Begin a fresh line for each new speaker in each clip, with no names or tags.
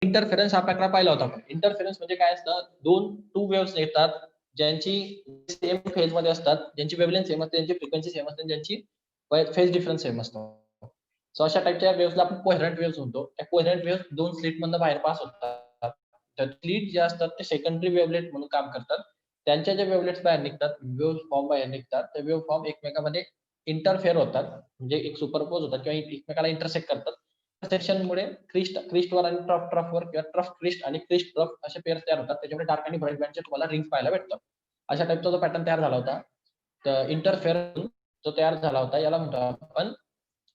Interference हा प्रकार पाहिला होता आपण. इंटरफेरन्स म्हणजे काय असतं, टू वेव्हज येतात ज्यांची सेम फेज मध्ये असतात, ज्यांची वेव्हलेंथ सेम असते, ज्यांची फ्रिक्वेन्सी सेम असते, ज्यांची फेज डिफरन्स सेम असतो. सो अशा टाईपच्या वेव्हजला आपण कोहेरंट वेव्हज म्हणतो. त्या कोहेरंट वेव्हज दोन स्लिट मधनं बाहेर पास होतात. तर स्लिट जे असतात ते सेकंडरी वेव्हलेट म्हणून काम करतात. त्यांच्या ज्या वेव्हलेट्स बाहेर निघतात, वेव्ह फॉर्म बाहेर निघतात, त्या वेव्ह फॉर्म एकमेकांमध्ये इंटरफेअर होतात, म्हणजे एक सुपरपोज होतात किंवा एकमेकाला इंटरसेक्ट करतात. सेक्शनमुळे क्रिस्टवर आणि ट्रफवर किंवा ट्रफ क्रिस्ट आणि क्रिस्ट ट्रफ असे पेअर्स तयार होतात. त्याच्यामुळे डार्क आणि ब्राईट बँडचे तुम्हाला रिंग्स पाहायला भेटतात. अशा टाईपचा जो पॅटर्न तयार झाला होता, तर इंटरफेअरन्स जो तयार झाला होता याला म्हणतो आपण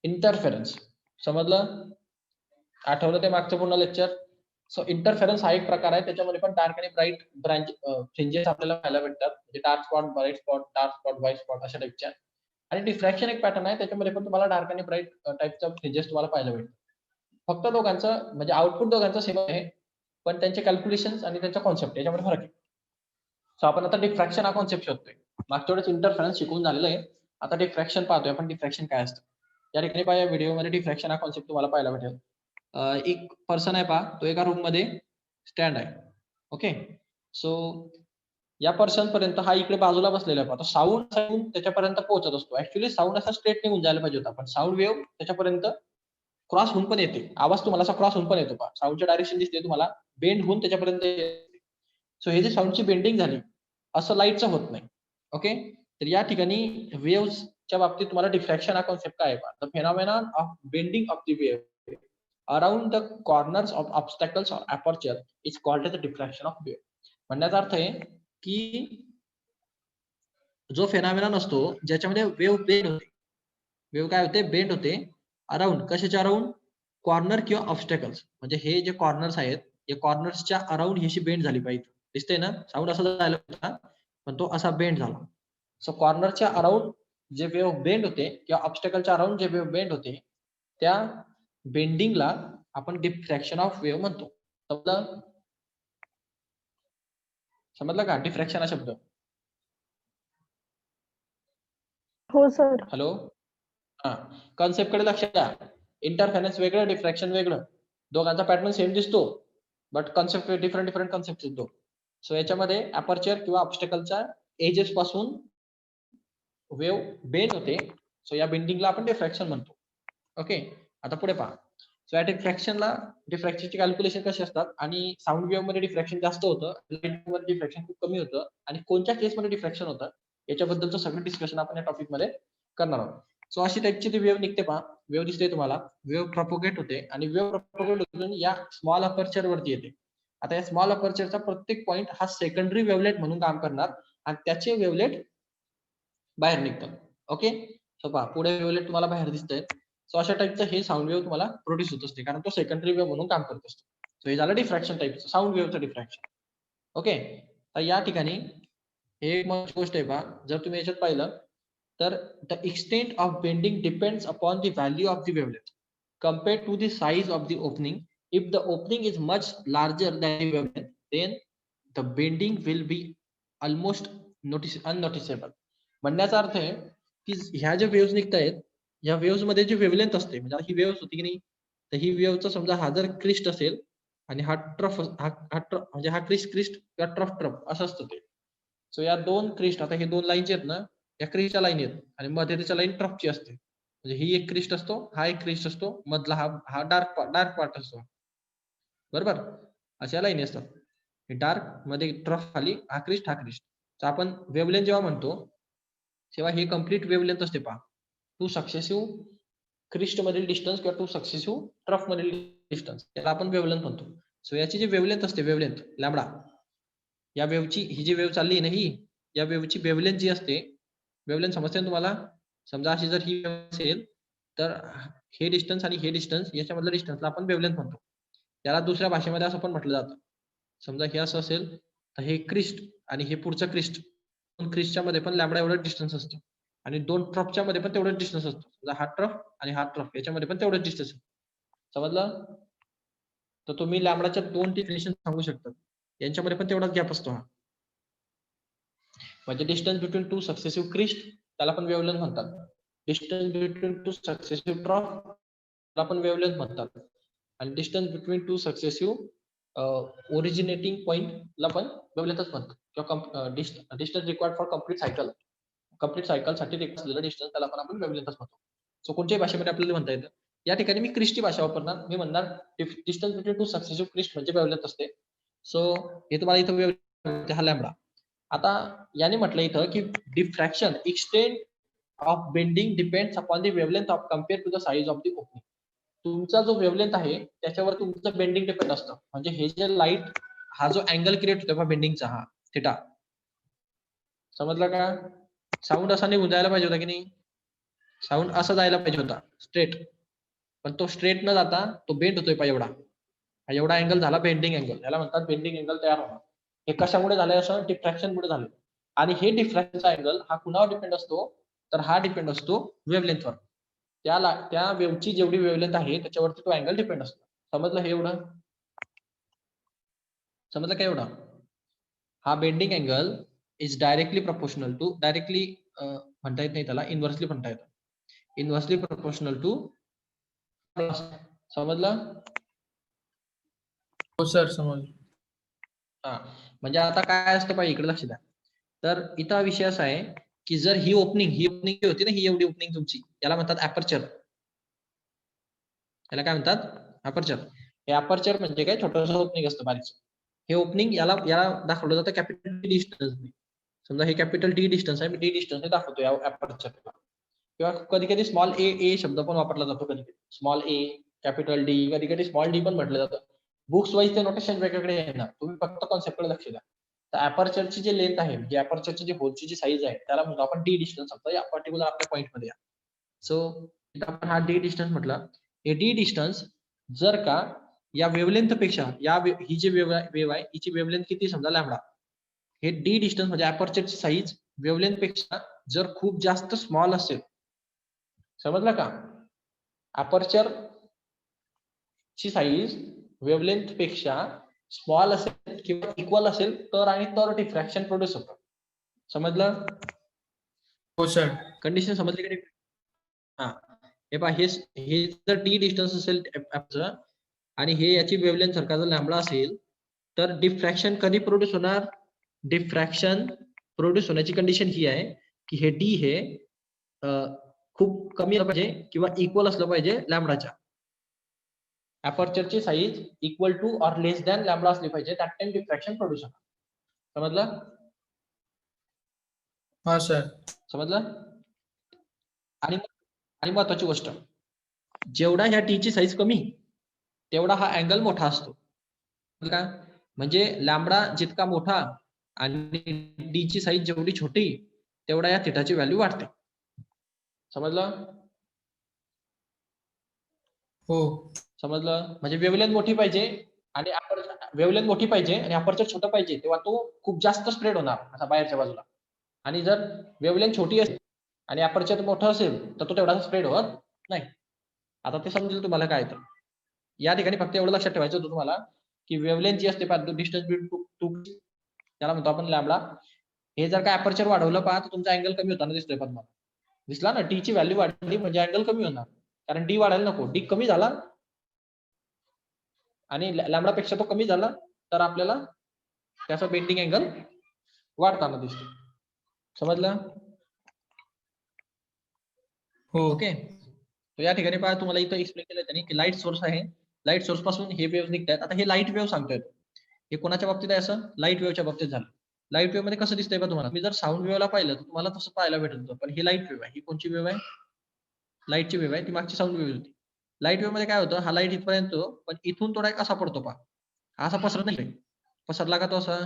इंटरफेरन्स. समजलं? आठवलं ते मागचं पूर्ण लेक्चर? सो इंटरफेरन्स हा एक प्रकार आहे. त्याच्यामध्ये पण डार्क आणि ब्राईट फ्रिंजेस आपल्याला पाहायला भेटतात. म्हणजे dark spot, bright spot, dark spot, white spot अशा टाईपच्या. आणि डिफ्रॅक्शन एक पॅटर्न आहे. त्याच्यामध्ये पण तुम्हाला डार्क आणि ब्राईट टाईपच्या फ्रिंजेस तुम्हाला पाहायला भेटतात. फक्त दोघांचं म्हणजे आउटपुट दोघांचं सेम आहे, पण त्यांचे कॅल्क्युलेशन्स आणि त्यांचा कॉन्सेप्ट याच्यामध्ये फरक आहे. सो आपण आता डिफ्रॅक्शन हा कॉन्सेप्ट शोधतोय. मागच्या वेळेस इंटरफेरन्स शिकून झालेलं आहे. आता डिफ्रॅक्शन पाहतोय आपण. डिफ्रॅक्शन काय असतं या ठिकाणी पहा, या व्हिडिओमध्ये डिफ्रॅक्शन हा कॉन्सेप्ट तुम्हाला पाहायला भेटेल. एक पर्सन आहे पहा, तो एका रूम मध्ये स्टँड आहे. ओके, सो या पर्सन पर्यंत हा इकडे बाजूला बसलेला आहे. आता साऊंड त्याच्यापर्यंत पोहोचत असतो. ऍक्च्युअली साऊंड असा स्ट्रेट निघून जायला पाहिजे होता, पण साऊंड वेव्ह त्याच्यापर्यंत क्रॉस होऊन पण येते. आवाज तुम्हाला असा क्रॉस होऊन पण येतो पहा. साऊंडची डायरेक्शन दिसते तुम्हाला, बेंड होऊन त्याच्यापर्यंत येते. सो हे जे साऊंडची बेंडिंग झाली, असं लाईटचं होत नाही. ओके, तर या ठिकाणी वेव्हच्या बाबतीत तुम्हाला डिफ्रॅक्शन हा कॉन्सेप्ट काय आहे? The phenomenon of bending of the wave around the corners of obstacles or aperture is called as the diffraction of wave. म्हणण्याचा अर्थ आहे की जो फेनॉमेनॉन असतो ज्याच्यामध्ये वेव्ह बेंड होते, वेव्ह काय होते? बेंड होते. अराउंड, कशाच्या अराउंड? कॉर्नर किंवा ऑब्स्टॅकल्स. म्हणजे हे जे कॉर्नर्स आहेत, या कॉर्नर्सच्या अराउंड ही बेंड झाली पाहिजे. दिसतंय ना? साऊंड असा झाला होता, पण तो असा बेंड झाला. सो कॉर्नरच्या अराउंड जे वेव्ह बेंड होते किंवा ऑब्स्टॅकलच्या अराउंड जे वेव्ह बेंड होते, त्या बेंडिंगला आपण डिफ्रॅक्शन ऑफ वेव्ह म्हणतो. समजलं? समजलं का डिफ्रॅक्शन हा शब्द?
हो सर.
हॅलो, हा, कॉन्सेप्ट कडे लक्ष द्या. इंटरफेरन्स वेगळं, डिफ्रॅक्शन वेगळं. दोघांचा पॅटर्न सेम दिसतो, बट कॉन्सेप्ट डिफरंट कॉन्सेप्ट दिसतो. सो याच्यामध्ये अपर्चर किंवा ऑब्स्टॅकलच्या एजेस पासून वेव्ह बेंड होते. सो या बेंडिंगला आपण डिफ्रॅक्शन म्हणतो. ओके, आता पुढे पहा. सो या डिफ्रॅक्शनची कॅल्क्युलेशन कशी असतात, आणि साऊंड वेव्ह मध्ये डिफ्रॅक्शन जास्त होतं, लाईट मध्ये डिफ्रॅक्शन खूप कमी होतं, आणि कोणत्या केसमध्ये डिफ्रॅक्शन होतं याच्याबद्दलचं सगळं डिस्कशन आपण या टॉपिक मध्ये करणार आहोत. सो अशी टाईपची ती वेव्ह निघते पहा. वेव्ह दिसते तुम्हाला, वेव्ह प्रपोगेट होते, आणि वेव्ह प्रपोगेट होऊन या स्मॉल अपर्चर वरती येते. आता या स्मॉल अपर्चरचा प्रत्येक पॉईंट हा सेकंडरी वेव्हलेट म्हणून काम करणार, आणि त्याचे वेव्हलेट बाहेर निघतात. ओके, सो पहा पुढे वेव्हलेट तुम्हाला बाहेर दिसतंय. सो अशा टाईपचं हे साऊंड वेव्ह तुम्हाला प्रोड्यूस होत असते, कारण तो सेकंडरी वेव्ह म्हणून काम करत असतो. सो हे झालं डिफ्रॅक्शन टाईपचं, साऊंड वेव्हचं डिफ्रॅक्शन. ओके, तर या ठिकाणी हे एक महत्त्वाची गोष्ट आहे पहा. जर तुम्ही याच्यात पाहिलं तर the extent of bending depends upon the value of the wavelet compared to the size of the opening. If the opening is much larger than the wavelength, then the bending will be almost unnoticeable. म्हणण्याचा अर्थ आहे की ह्या ज्या waves निघतायत, या waves मध्ये जी wavelength असते, म्हणजे ही वेव्ह होती की नाही, तर ही वेव्हचा समजा हा जर क्रिस्ट असेल आणि हा ट्रफ, म्हणजे हा क्रिस्ट किंवा ट्रफ असं असतं ते. सो या दोन क्रिस्ट, आता हे दोन लाईन्स आहेत ना, या क्रिस्टच्या लाईन आहेत, आणि मध्ये त्याच्या लाईन ट्रफची असते. म्हणजे ही एक क्रिस्ट असतो, हा एक क्रिस्ट असतो, मधला हा डार्क पार्ट असतो, बरोबर? अशा लाईनी असतात. हे डार्क मध्ये ट्रफ खाली हा क्रिस्ट. तर आपण वेव्हलेंथ जेव्हा म्हणतो तेव्हा हे कम्प्लीट वेव्हलेंथ असते पहा. टू सक्सेसिव्ह क्रिस्ट मधील डिस्टन्स किंवा टू सक्सेसिव्ह ट्रफ मधील डिस्टन्स, याला आपण वेव्हलेंथ म्हणतो. सो याची जी वेव्हलेंथ असते, वेव्हलेंथ लॅम्बडा, या वेव्हची, ही जी वेव्ह चालली ना, ही या वेव्हची वेव्हलेंथ जी असते, वेव्हलेंथ समजते ना तुम्हाला? समजा अशी जर ही वेव्ह असेल, तर हे डिस्टन्स आणि हे डिस्टन्स याच्यामधलं डिस्टन्सला आपण वेव्हलेंथ म्हणतो. याला दुसऱ्या भाषेमध्ये असं पण म्हटलं जातं. समजा हे असं असेल, तर हे क्रिस्ट आणि हे पुढचं क्रिस्ट, क्रिस्टच्या मध्ये पण लॅम्बडा एवढं डिस्टन्स असतं, आणि दोन ट्रफच्या मध्ये पण तेवढंच डिस्टन्स असतो. समजा हा ट्रफ आणि हा ट्रफ याच्यामध्ये पण तेवढंच डिस्टन्स. समजलं? तर तुम्ही लॅम्बडाच्या दोन डेफिनेशन सांगू शकता, यांच्यामध्ये पण तेवढाच गॅप असतो. हा म्हणजे distance between two successive crest, त्याला पण वेव्हलेंथ म्हणतात. Distance between two successive trough, त्याला पण वेव्हलेंथ म्हणतात. आणि distance between two successive originating पॉइंटला पण वेव्हलेंथच म्हणतो किंवा distance required for complete cycle साठी रिक्वायर्ड असलेलं डिस्टन्स त्याला पण आपण वेव्हलेंथच म्हणतो. सो कोणत्याही भाषेमध्ये आपल्याला म्हणता येतं. या ठिकाणी मी क्रिस्टी भाषा वापरणार. मी म्हणणार distance between two successive crest म्हणजे वेव्हलेंथ असते. सो हे तुम्हाला इथं वेव्हलेंथ हा लॅम्बडा. आता याने म्हटलं इथं की diffraction extend of bending depends upon the wavelength of compare to the size of the opening. तुमचा जो वेव्हलेंथ आहे त्याच्यावर तुमचं बेंडिंग डिपेंड असतं. म्हणजे हे जे लाईट हा जो अँगल क्रिएट होतो बेंडिंगचा हा थिटा, समजलं का? साऊंड असा निघून जायला पाहिजे होता की नाही? साऊंड असा जायला पाहिजे होता स्ट्रेट, पण तो स्ट्रेट न जाता तो बेंड होतोय पाहिजे एवढा. हा एवढा अँगल झाला बेंडिंग अँगल, याला म्हणतात बेंडिंग अँगल तयार होणार. हे कशामुळे झालंय? असं डिफ्रॅक्शन मुळे झालं. आणि हे डिफ्रॅक्शनचा अँगल हा कुणावर डिपेंड असतो? तर हा डिपेंड असतो वेव्हलेंथवर. त्या वेव्हची जेवढी वेव्हलेंथ आहे त्याच्यावरती तो अँगल डिपेंड असतो. समजलं हे एवढं? समजलं का एवढं? हा bending angle is directly proportional to, directly म्हणता येत नाही त्याला, इन्व्हर्सली म्हणता येतं. इन्व्हर्सली प्रपोर्शनल टू, समजलं?
हो सर समजलं.
हा, म्हणजे आता काय असतं पाहिजे इकडे लक्ष द्या. तर इथं विषय असा आहे की जर ही ओपनिंग होती ना, ही एवढी ओपनिंग तुमची, याला म्हणतात अपर्चर. याला काय म्हणतात? अपर्चर. हे अपर्चर म्हणजे काय? छोटंसं ओपनिंग असतं बारीक. हे ओपनिंग याला दाखवलं जातं कॅपिटल डी डिस्टन्स. समजा हे कॅपिटल डी डिस्टन्स आहे, मी डी डिस्टन्स दाखवतो या अपर्चरला. किंवा कधी कधी स्मॉल ए शब्द पण वापरला जातो. कधी कधी स्मॉल ए, कॅपिटल डी, कधी कधी स्मॉल डी पण म्हटलं जातं. बुक्स वाईज ते नोटेशन वेगवेगळे येणार. तुम्ही फक्त कॉन्सेप्टकडे लक्ष द्या. तर अपर्चरची जी लेंथ आहे, म्हणजे अपर्चरची जी होलची जी साईज आहे, त्याला म्हणतो आपण डी डिस्टन्स. समजा या पर्टिक्युलर आपल्या पॉईंट मध्ये या. सो इथं आपण हा डी डिस्टन्स म्हटला. हे डी डिस्टन्स जर का या वेव्हलेंथ पेक्षा, ही जी वेव्ह आहे हिची वेव्हलेंथ किती? समजा लॅम्बडा. हे डी डिस्टन्स म्हणजे अपर्चरची साईज वेव्हलेंथ पेक्षा जर खूप जास्त स्मॉल असेल, समजलं का? अपर्चर ची साईज वेव्हलेंथ पेक्षा स्मॉल असेल किंवा इक्वल असेल तर डिफ्रॅक्शन प्रोड्यूस होतं. समजलं?
हो सर.
कंडिशन समजली की नाही? हा, हे पहा, हे जर डी डिस्टन्स असेल आणि हे याची वेव्हलेंथ सारखा जर लॅम्बडा असेल, तर डिफ्रॅक्शन कधी प्रोड्यूस होणार? डिफ्रॅक्शन प्रोड्यूस होण्याची कंडिशन ही आहे की हे डी हे खूप कमी असलं पाहिजे किंवा इक्वल असलं पाहिजे लॅम्बडाच्या. अपर्चरची size equal to or less than lambda असली पाहिजे. दॅट टाइम डिफ्रॅक्शन प्रोड्यूस होणार. समजलं?
हा सर.
समजलं? आणि महत्वाची गोष्ट, जेवढा ह्या टी ची साईज कमी तेवढा हा अँगल मोठा असतो. का? म्हणजे लॅम्बडा जितका मोठा आणि डी ची साईज जेवढी छोटी तेवढा या थिटाची व्हॅल्यू वाढते. समजलं?
हो.
समजलं? म्हणजे वेव्हलेंथ मोठी पाहिजे आणि वेव्हलेंथ मोठी पाहिजे आणि अपर्चर छोटा पाहिजे, तेव्हा तो खूप जास्त स्प्रेड होणार असा बाहेरच्या बाजूला. आणि जर वेव्हलेंथ छोटी असेल आणि अपर्चर मोठं असेल तर तो तेवढा स्प्रेड होत नाही. आता ते समजेल तुम्हाला काय. तर या ठिकाणी फक्त एवढं लक्षात ठेवायचं होतं तुम्हाला की वेव्हलेंथ जी असते डिस्टन्स बिटवीन टू, त्याला म्हणतो आपण लॅम्बडा. हे जर काय अपर्चर वाढवलं पहा तर तुमचा अँगल कमी होताना दिसतोय. पण मला दिसला ना, टी ची व्हॅल्यू वाढली म्हणजे अँगल कमी होणार, कारण डी वाढायला नको. डी कमी झाला आणि लॅम्बडा पेक्षा तो कमी झाला तर आपल्याला त्याचा बेंडिंग अँगल वाढताना दिसतो. समजलं?
हो.
ओके. तर या ठिकाणी पहा, तुम्हाला इथं एक्सप्लेन केलं त्यांनी की लाईट सोर्स आहे. लाईट सोर्स पासून हे वेव्ह निघतात. आता हे लाईट वेव्ह सांगतोय. हे कोणाच्या बाबतीत आहे? असं लाईट वेव्हच्या बाबतीत झालं. लाईट वेव्ह मध्ये कसं दिसतंय का तुम्हाला? मी जर साऊंड वेव्हला पाहिलं तर तुम्हाला तसं पाहायला भेटत होतं, पण ही लाईट वेव्ह आहे. ही कोणची वेव्ह आहे? लाईटची वेव्ह आहे. ती मागची साऊंड वेव्ह होती. लाईट वेव्ह मध्ये काय होतं? हा लाईट इथपर्यंत येतो, पण इथून थोडा कसा पडतो पहा, हा असा पसरत नाही. पसरला का तो असा?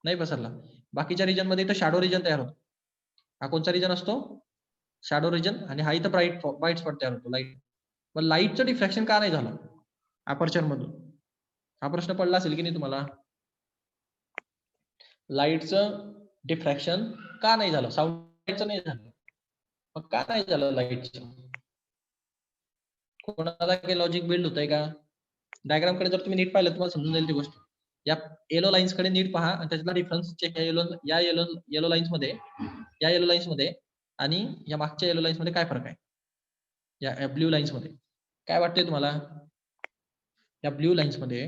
नाही पसरला. बाकीच्या रिजन मध्ये इथं शॅडो रिजन तयार होतो. हा कोणता रिजन असतो? Shadow region. आणि हा इथं ब्राईट स्पॉट तयार होतो लाईट. पण लाईटचं डिफ्रॅक्शन का नाही झालं अपर्चर मधून? हा प्रश्न पडला असेल की नाही तुम्हाला? लाईटचं डिफ्रॅक्शन का नाही झालं? साऊंडचं नाही झालं, मग का नाही झालं लाईटचं? कोणाला काही लॉजिक बिल्ड होतंय का? डायग्राम कडे जर तुम्ही नीट पाहिलं तुम्हाला समजून जाईल ती गोष्ट. या येलो लाईन्स कडे नीट पहा आणि त्याच्यातला डिफरन्स चेक. या येलो लाईन्स मध्ये आणि या मागच्या येलो लाईन्स मध्ये काय फरक आहे? या ब्ल्यू लाईन्स मध्ये काय वाटतंय तुम्हाला? या ब्ल्यू लाईन्स मध्ये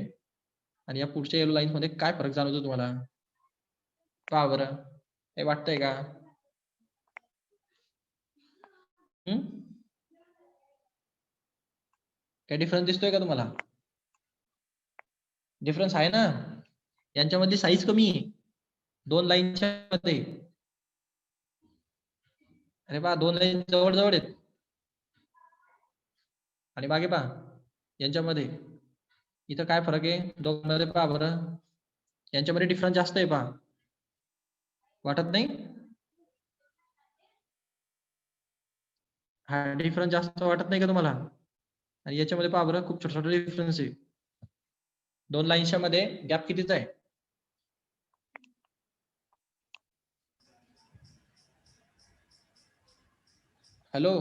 आणि या पुढच्या येलो लाईन्स मध्ये काय फरक जाणवतो तुम्हाला? पहा बरं, हे वाटतंय का? काय डिफरन्स दिसतोय का तुम्हाला? डिफरन्स आहे ना? यांच्यामध्ये साईज कमी आहे 2 लाईनच्या मध्ये. अरे पहा 2 लाईन जवळ जवळ आहेत आणि मागे पहा यांच्यामध्ये इथं काय फरक आहे दोघांमध्ये पहा बरं. यांच्यामध्ये डिफरन्स जास्त आहे पहा, वाटत नाही? हा डिफरन्स जास्त वाटत नाही का तुम्हाला? आणि याच्यामध्ये पहा बरं खूप छोटा छोटा डिफरन्स आहे. 2 लाईन्सच्या मध्ये गॅप कितीचा आहे? हॅलो,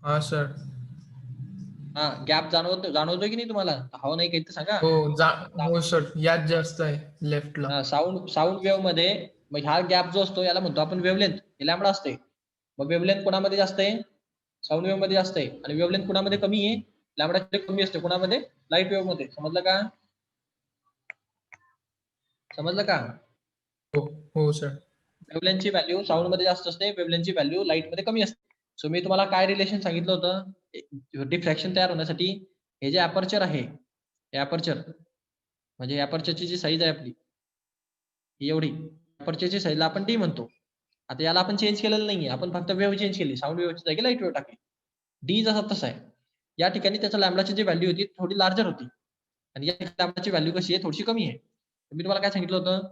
हा सर.
हा गॅप जाणवतोय की नाही तुम्हाला? हवं नाही काही तर सांगा.
हो सर, यात जास्त आहे लेफ्टला.
साऊंड वेव्ह मध्ये मग हा गॅप जो असतो याला म्हणतो आपण वेव्हलेंथ, हे लॅम्बडा असते. मग वेव्हलेंथ कोणामध्ये जास्त आहे? साऊंड वेव्ह मध्ये जास्त आहे. आणि वेव्हलेंथ कोणामध्ये कमी आहे? लॅम्बडा कमी असते कोणामध्ये? लाईट वेव्ह मध्ये. समजलं का? समजलं का?
हो सर.
वेव्हलेंथची व्हॅल्यू साऊंड मध्ये जास्त असते, वेव्हलेंथची व्हॅल्यू लाईट मध्ये कमी असते. सो मी तुम्हाला काय रिलेशन सांगितलं होतं डिफ्रॅक्शन तयार होण्यासाठी? हे जे अपर्चर आहे, हे अपर्चर म्हणजे अपर्चरची जी साईज आहे आपली ही एवढी, अपर्चरची साईजला आपण डी म्हणतो. आता याला आपण चेंज केलेलं नाहीये, आपण फक्त वेव्ह चेंज केली, साऊंड वेव्हची जागी लाईट वेव्ह टाकली. डी जसा तसा आहे. या ठिकाणी त्याच्या लॅम्बडाची जी व्हॅल्यू होती थोडी लार्जर होती आणि या लॅम्बडाची व्हॅल्यू कशी आहे? थोडीशी कमी आहे. मी तुम्हाला काय सांगितलं होतं?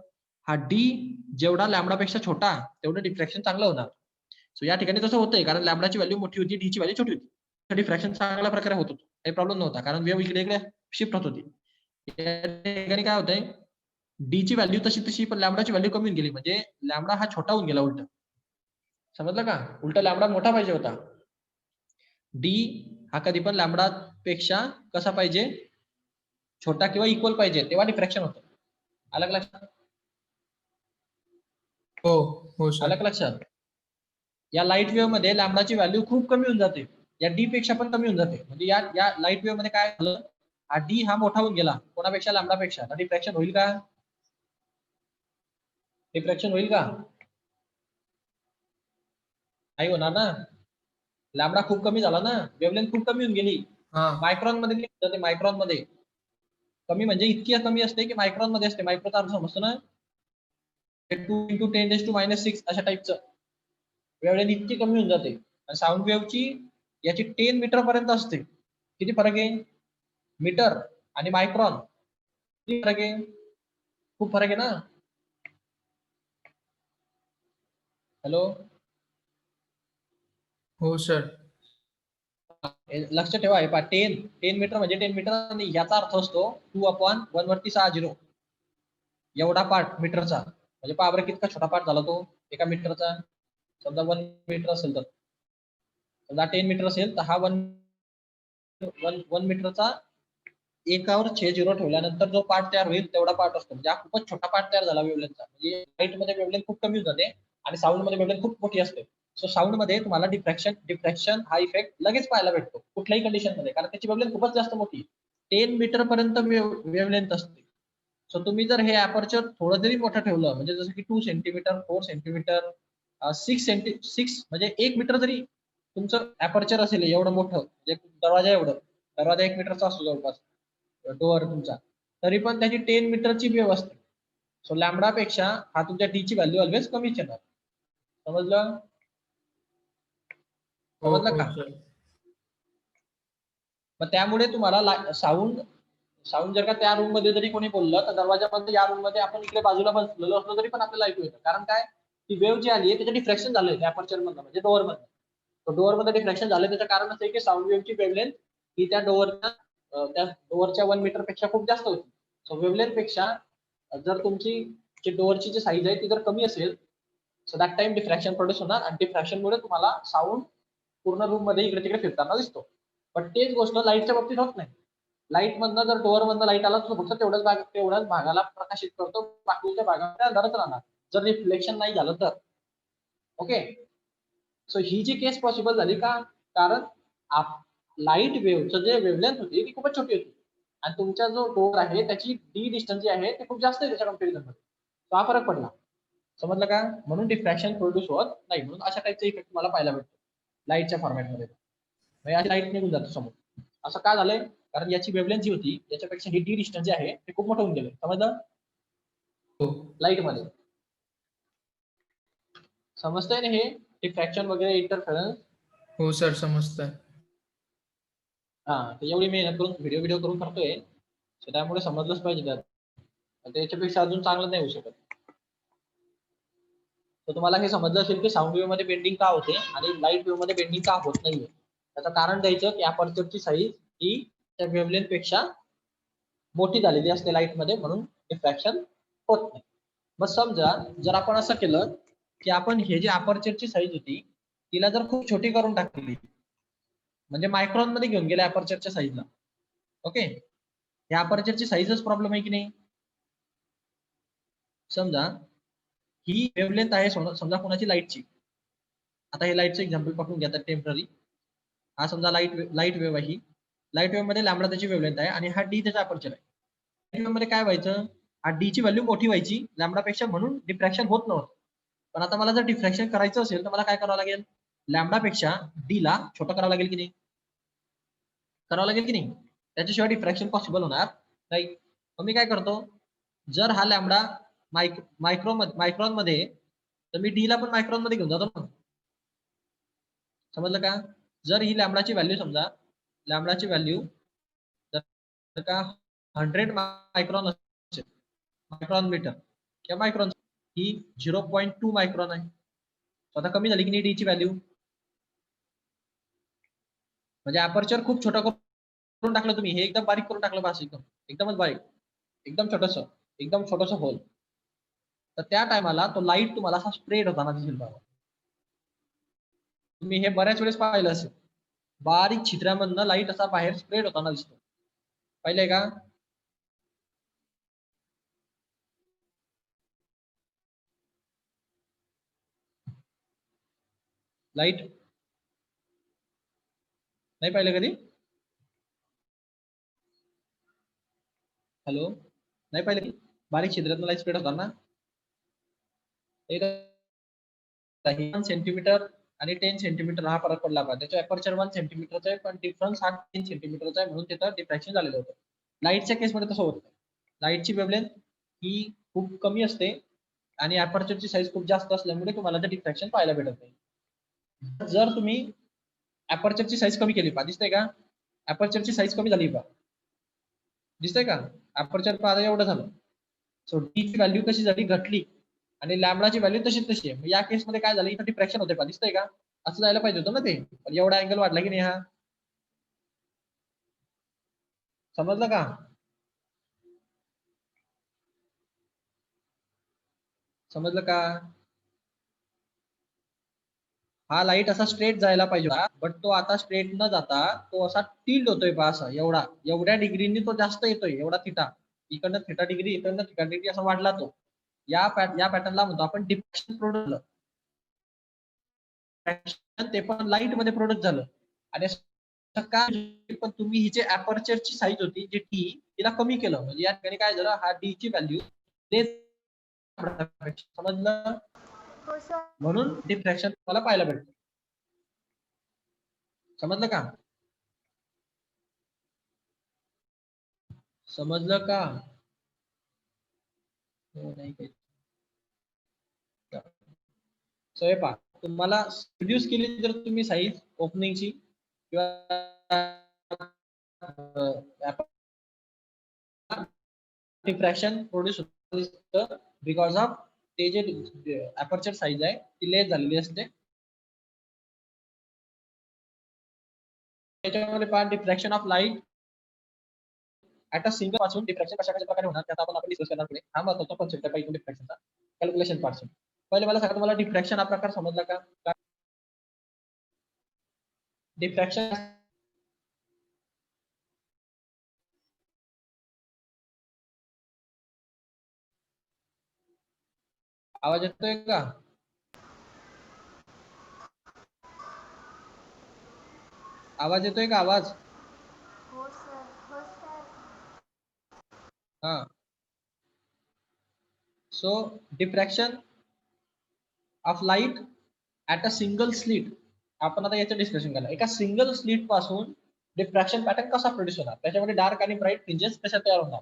हा डी जेवढा लॅम्बडापेक्षा छोटा तेवढं डिफ्रॅक्शन चांगलं होणार. सो या ठिकाणी तसं होतंय कारण लॅम्बडाची व्हॅल्यू मोठी होती, डी ची व्हॅल्यू छोटी होती. डिफ्रॅक्शन चांगल्या प्रकारे होत होतं, काही प्रॉब्लेम नव्हता कारण वेव्ह इकडे इकडे शिफ्ट होत होती. या ठिकाणी काय होतंय? डी ची व्हॅल्यू तशी तशी पण लॅम्बडाची व्हॅल्यू कमी होऊन गेली, म्हणजे लॅम्बडा हा छोटा होऊन गेला उलट. समजलं का? उलट लॅम्बडा मोठा पाहिजे होता. डी हा कधी पण लॅम्बडा पेक्षा कसा पाहिजे? छोटा किंवा इक्वल पाहिजे, तेव्हा डिफ्रॅक्शन होतं. आलं का लक्षात?
हो सर.
आलं का लक्षात? या लाईट वेव्ह मध्ये लॅम्बडाची व्हॅल्यू खूप कमी होऊन जाते, या डी पेक्षा पण कमी होऊन जाते. म्हणजे या लाईट वेव्ह मध्ये काय झालं? हा डी हा मोठा होऊन गेला कोणापेक्षा? लॅम्बडापेक्षा. तर डिफ्रॅक्शन होईल का? डिफ्रॅक्शन होईल का? नाही होणार ना. लॅम्बडा खूप कमी झाला ना, वेव्हलेंथ खूप कमी होऊन गेली. मायक्रॉन मध्ये जाते, मायक्रॉन मध्ये. कमी म्हणजे इतकी कमी असते की मायक्रॉन मध्ये असते. मायक्रोचा अर्थ समजतो ना? 2 × 10⁻⁶ अशा टाईपचं वेव्हलेंथ इतकी कमी होऊन जाते. साऊंड वेव्हची याची 10 मीटर पर्यंत असते. किती फरक आहे? मीटर आणि मायक्रॉन किती फरक आहे? खूप फरक आहे ना. हॅलो,
हो सर.
लक्ष ठेवा, हे पहा 10 मीटर म्हणजे 10 मीटर आणि याचा अर्थ असतो 2/1 वरती 60 एवढा पार्ट मीटरचा. म्हणजे पहा बरं कितका छोटा पार्ट झाला तो एका मीटरचा. समजा 1 मीटर असेल तर, समजा 10 मीटर असेल तर हा 1 मीटरचा एकावर 0 ठेवल्यानंतर जो पार्ट तयार होईल तेवढा पार्ट असतो. म्हणजे हा खूपच छोटा पार्ट तयार झाला वेव्हलेंथचा. म्हणजे लाईट मध्ये वेव्हलेंथ खूप कमी होऊन जाते आणि साऊंड मध्ये वेव्हलेंथ खूप मोठी असते. सो साऊंड मध्ये तुम्हाला डिफ्रॅक्शन हा इफेक्ट लगेच पाहायला भेटतो कुठल्याही कंडिशन मध्ये, कारण त्याची वेव्हलेंथ खूपच जास्त मोठी 10 मीटर पर्यंत वेव्हलेंथ असते. सो तुम्ही जर हे अपर्चर थोडं जरी मोठं ठेवलं, म्हणजे जसं की 2 सेंटीमीटर 4 सेंटीमीटर 6 म्हणजे 1 मीटर जरी तुमचं अपर्चर असेल एवढं मोठं, म्हणजे दरवाजा 1 मीटरचा असतो जवळपास डोअर तुमचा, तरी पण त्याची 10 मीटरची वेव्ह असते. सो लॅम्बडा पेक्षा हा तुमच्या डी ची व्हॅल्यू ऑलवेज कमीच येणार. समजलं? समजलं का?
सर.
मग त्यामुळे तुम्हाला साऊंड जर का त्या रूम मध्ये जरी कोणी बोललं तर दरवाजामध्ये या रूम मध्ये आपण इकडे बाजूला बसलेलो असलो तरी पण आपल्याला ऐकू येतं. कारण काय? ती वेव्ह जी आली आहे त्याचं डिफ्रॅक्शन झालंय त्या अपर्चर मधनं, म्हणजे डोअर मधनं. तो डोअर मध्ये डिफ्रॅक्शन झालंय त्याचं कारण असं आहे की साऊंड वेव्हची वेव्हलेंथ ही त्या डोअरच्या 1 मीटर पेक्षा खूप जास्त होती. सो वेव्हलेंथ पेक्षा जर तुमची जी डोअरची जी साईज आहे ती जर कमी असेल, so that time diffraction produce होणार आणि डिफ्रॅक्शनमुळे तुम्हाला साऊंड पूर्ण रूम मध्ये इकडे तिकडे फिरताना दिसतो. पण तेच गोष्ट लाईटच्या बाबतीत होत नाही. लाईट मधनं जर डोअर मधनं लाईट आला तर फक्त तेवढ्याच भागाला प्रकाशित करतो, बाकीच्या भागामध्ये अंधारच राहणार जर रिफ्लेक्शन नाही झालं तर. ओके, सो ही जी केस पॉसिबल झाली का? कारण लाईट वेव्हचं जे वेव्हलेंथ होती ती खूपच छोटी होती आणि तुमचा जो डोर आहे त्याची डी डिस्टन्स जी आहे ते खूप जास्त आहे त्याच्या कम्पॅरिझन मध्ये. तो हा फरक पडला. समजलं का? म्हणून डिफ्रॅक्शन प्रोड्यूस होत नाही. म्हणून अशा टाईपचा इफेक्ट तुम्हाला पाहायला भेटतो लाईटच्या फॉर्मॅटमध्ये. म्हणजे लाईट निघून जातो समोर. असं का झालंय? कारण याची वेव्हलेंथ जी होती याच्यापेक्षा ही डी डिस्टन्स जे आहे ते खूप मोठं होऊन गेलं. समजलं?
हो
लाईट मध्ये समजतंय ना हे डिफ्रॅक्शन वगैरे इंटरफेरन्स.
हो सर समजतंय.
हा तर एवढी मेहनत करून व्हिडिओ करून करतोय तर त्यामुळे समजलंच पाहिजे त्यात. त्याच्यापेक्षा अजून चांगलं नाही होऊ शकत. तर तुम्हाला हे समजलं असेल की साऊंड वेव्ह मध्ये बेंडिंग का होते आणि लाईट वेव्ह मध्ये बेंडिंग का होत नाहीये. त्याचं कारण द्यायचं की अपर्चरची साईज ही त्या वेव्हलेंथ पेक्षा मोठी झालेली असते लाईट मध्ये म्हणून डिफ्रॅक्शन होत नाही. मग समजा जर आपण असं केलं की आपण हे जे अपर्चरची साईज होती तिला जर खूप छोटी करून टाकली म्हणजे मायक्रॉन मध्ये घेऊन गेले अपर्चरच्या साईजला. ओके या अपर्चरची साईजच प्रॉब्लेम आहे की नाही. समजा ही वेव्हलेंथ आहे समजा कोणाची लाईटची. आता हे लाईटचं एक्झाम्पल पकडून घ्या टेम्पररी. हा समजा लाईट वेव्ह आहे. ही लाईट वेव्ह मध्ये लॅम्बडा त्याची वेव्हलेंथ आहे आणि हा डी त्याचा अपर्चर आहे. लाईट वेव्ह मध्ये काय व्हायचं हा डी ची व्हॅल्यू मोठी व्हायची लॅम्बडापेक्षा म्हणून डिफ्रॅक्शन होत नव्हतं. पण आता मला जर डिफ्रॅक्शन करायचं असेल तर मला काय करावं लागेल लॅम्बडापेक्षा डी ला छोटं करावं लागेल की नाही. करावं लागेल की नाही. त्याच्याशिवाय डिफ्रॅक्शन पॉसिबल होणार नाही. मग मी काय करतो जर हा लॅम्बडा मायक्रॉन मध्ये तर मी डी ला पण मायक्रॉन मध्ये घेऊन जातो ना. समजलं का? जर ही लॅम्बडाची व्हॅल्यू समजा लॅम्बडाची व्हॅल्यू जर का 100 मायक्रॉन असेल मायक्रॉन मीटर किंवा मायक्रॉन ही 0.2 मायक्रॉन आहे. आता कमी झाली की नाही डी ची व्हॅल्यू. म्हणजे अपर्चर खूप छोटा करून टाकलं तुम्ही. हे एकदम बारीक करून टाकलं बस एकदमच बारीक एकदम छोटस होल. तर त्या टायमाला तो लाईट तुम्हाला असा स्प्रेड होताना दिसेल बाबा. तुम्ही हे बऱ्याच वेळेस पाहिलं असेल बारीक छिद्रामधनं लाईट असा बाहेर स्प्रेड होताना दिसतो. पाहिलंय का? लाईट नाही पाहिलं कधी? हॅलो नाही पाहिलं की बारीक छिद्रातनं लाईट स्प्रेड होताना. 1 सेंटीमीटर आणि 10 सेंटीमीटर हा फरक पडला पाहिजे. त्याच्या अपर्चर 1 सेंटीमीटरचा आहे पण डिफरन्स हा 10 सेंटीमीटरचा आहे म्हणून तिथं डिफ्रॅक्शन झालेलं होतं. लाईटच्या केसमध्ये तसं होत नाही. लाईटची वेव्हलेंथ ही खूप कमी असते आणि अपर्चरची साईज खूप जास्त असल्यामुळे तुम्हाला ते डिफ्रॅक्शन पाहायला भेटत नाही. जर तुम्ही अपर्चरची साईज कमी केली पा दिसतंय का? अपर्चरची साईज कमी झाली पा दिसतंय का? अपर्चर पहा एवढं झालं. सो डी ची व्हॅल्यू कशी झाली घटली आणि लॅम्बडाची व्हॅल्यू तशी आहे. या केसमध्ये काय झालं इथं डिफ्रॅक्शन होते पा दिसतंय का? असं जायला पाहिजे होतं ना ते. पण एवढा अँगल वाढला की नाही हा. समजलं का? समजलं का? हा लाईट असा स्ट्रेट जायला पाहिजे होता बट तो आता स्ट्रेट न जाता तो असा टिल्ड होतोय पहा असा एवढ्या डिग्रीनी तो जास्त येतोय एवढा थिटा. इकडनं थिटा डिग्री इकडनं थिटा डिग्री असा वाढला तो. या पॅटर्नला म्हणतो आपण डिफ्रॅक्शन प्रोडक्ट. ते पण लाईट मध्ये प्रोडक्ट झालं आणि काय पण तुम्ही ही जे अपर्चरची साईज होती जी टी तिला कमी केलं म्हणजे या ठिकाणी काय झालं हा डी ची व्हॅल्यू समजलं. म्हणून डिफ्रॅक्शन तुम्हाला पाहायला भेटतं. समजलं का? समजलं का? नाही काही. सो हे पहा तुम्हाला रिड्यूस केली जर तुम्ही साईज ओपनिंगची किंवा डिफ्रॅक्शन प्रोड्यूस होतं बिकॉज ऑफ ते जे अपर्चर साईज आहे ती लेस झालेली असते. त्याच्यामध्ये पहा diffraction of light at a single पासून डिफ्रॅक्शन कशा प्रकारे होणार त्यात आपण डिस्कस करणार पुढे. हा महत्त्वाचा कॉन्सेप्ट आहे पहिला डिफ्रॅक्शनचा कॅल्क्युलेशन पार्ट. पहिले मला सांगा तुम्हाला डिफ्रॅक्शन हा प्रकार समजला का? डिफ्रॅक्शन आवाज येतोय का? आवाज येतोय का आवाज?
हो सर. हो सर.
हा. So diffraction of light at a single slit, आपण आता याचं डिस्कशन केलं. एका सिंगल स्लिट पासून डिफ्रॅक्शन पॅटर्न कसा प्रोड्यूस होणार, त्याच्यामध्ये डार्क आणि ब्राईट फ्रिंजेस कशा तयार होणार,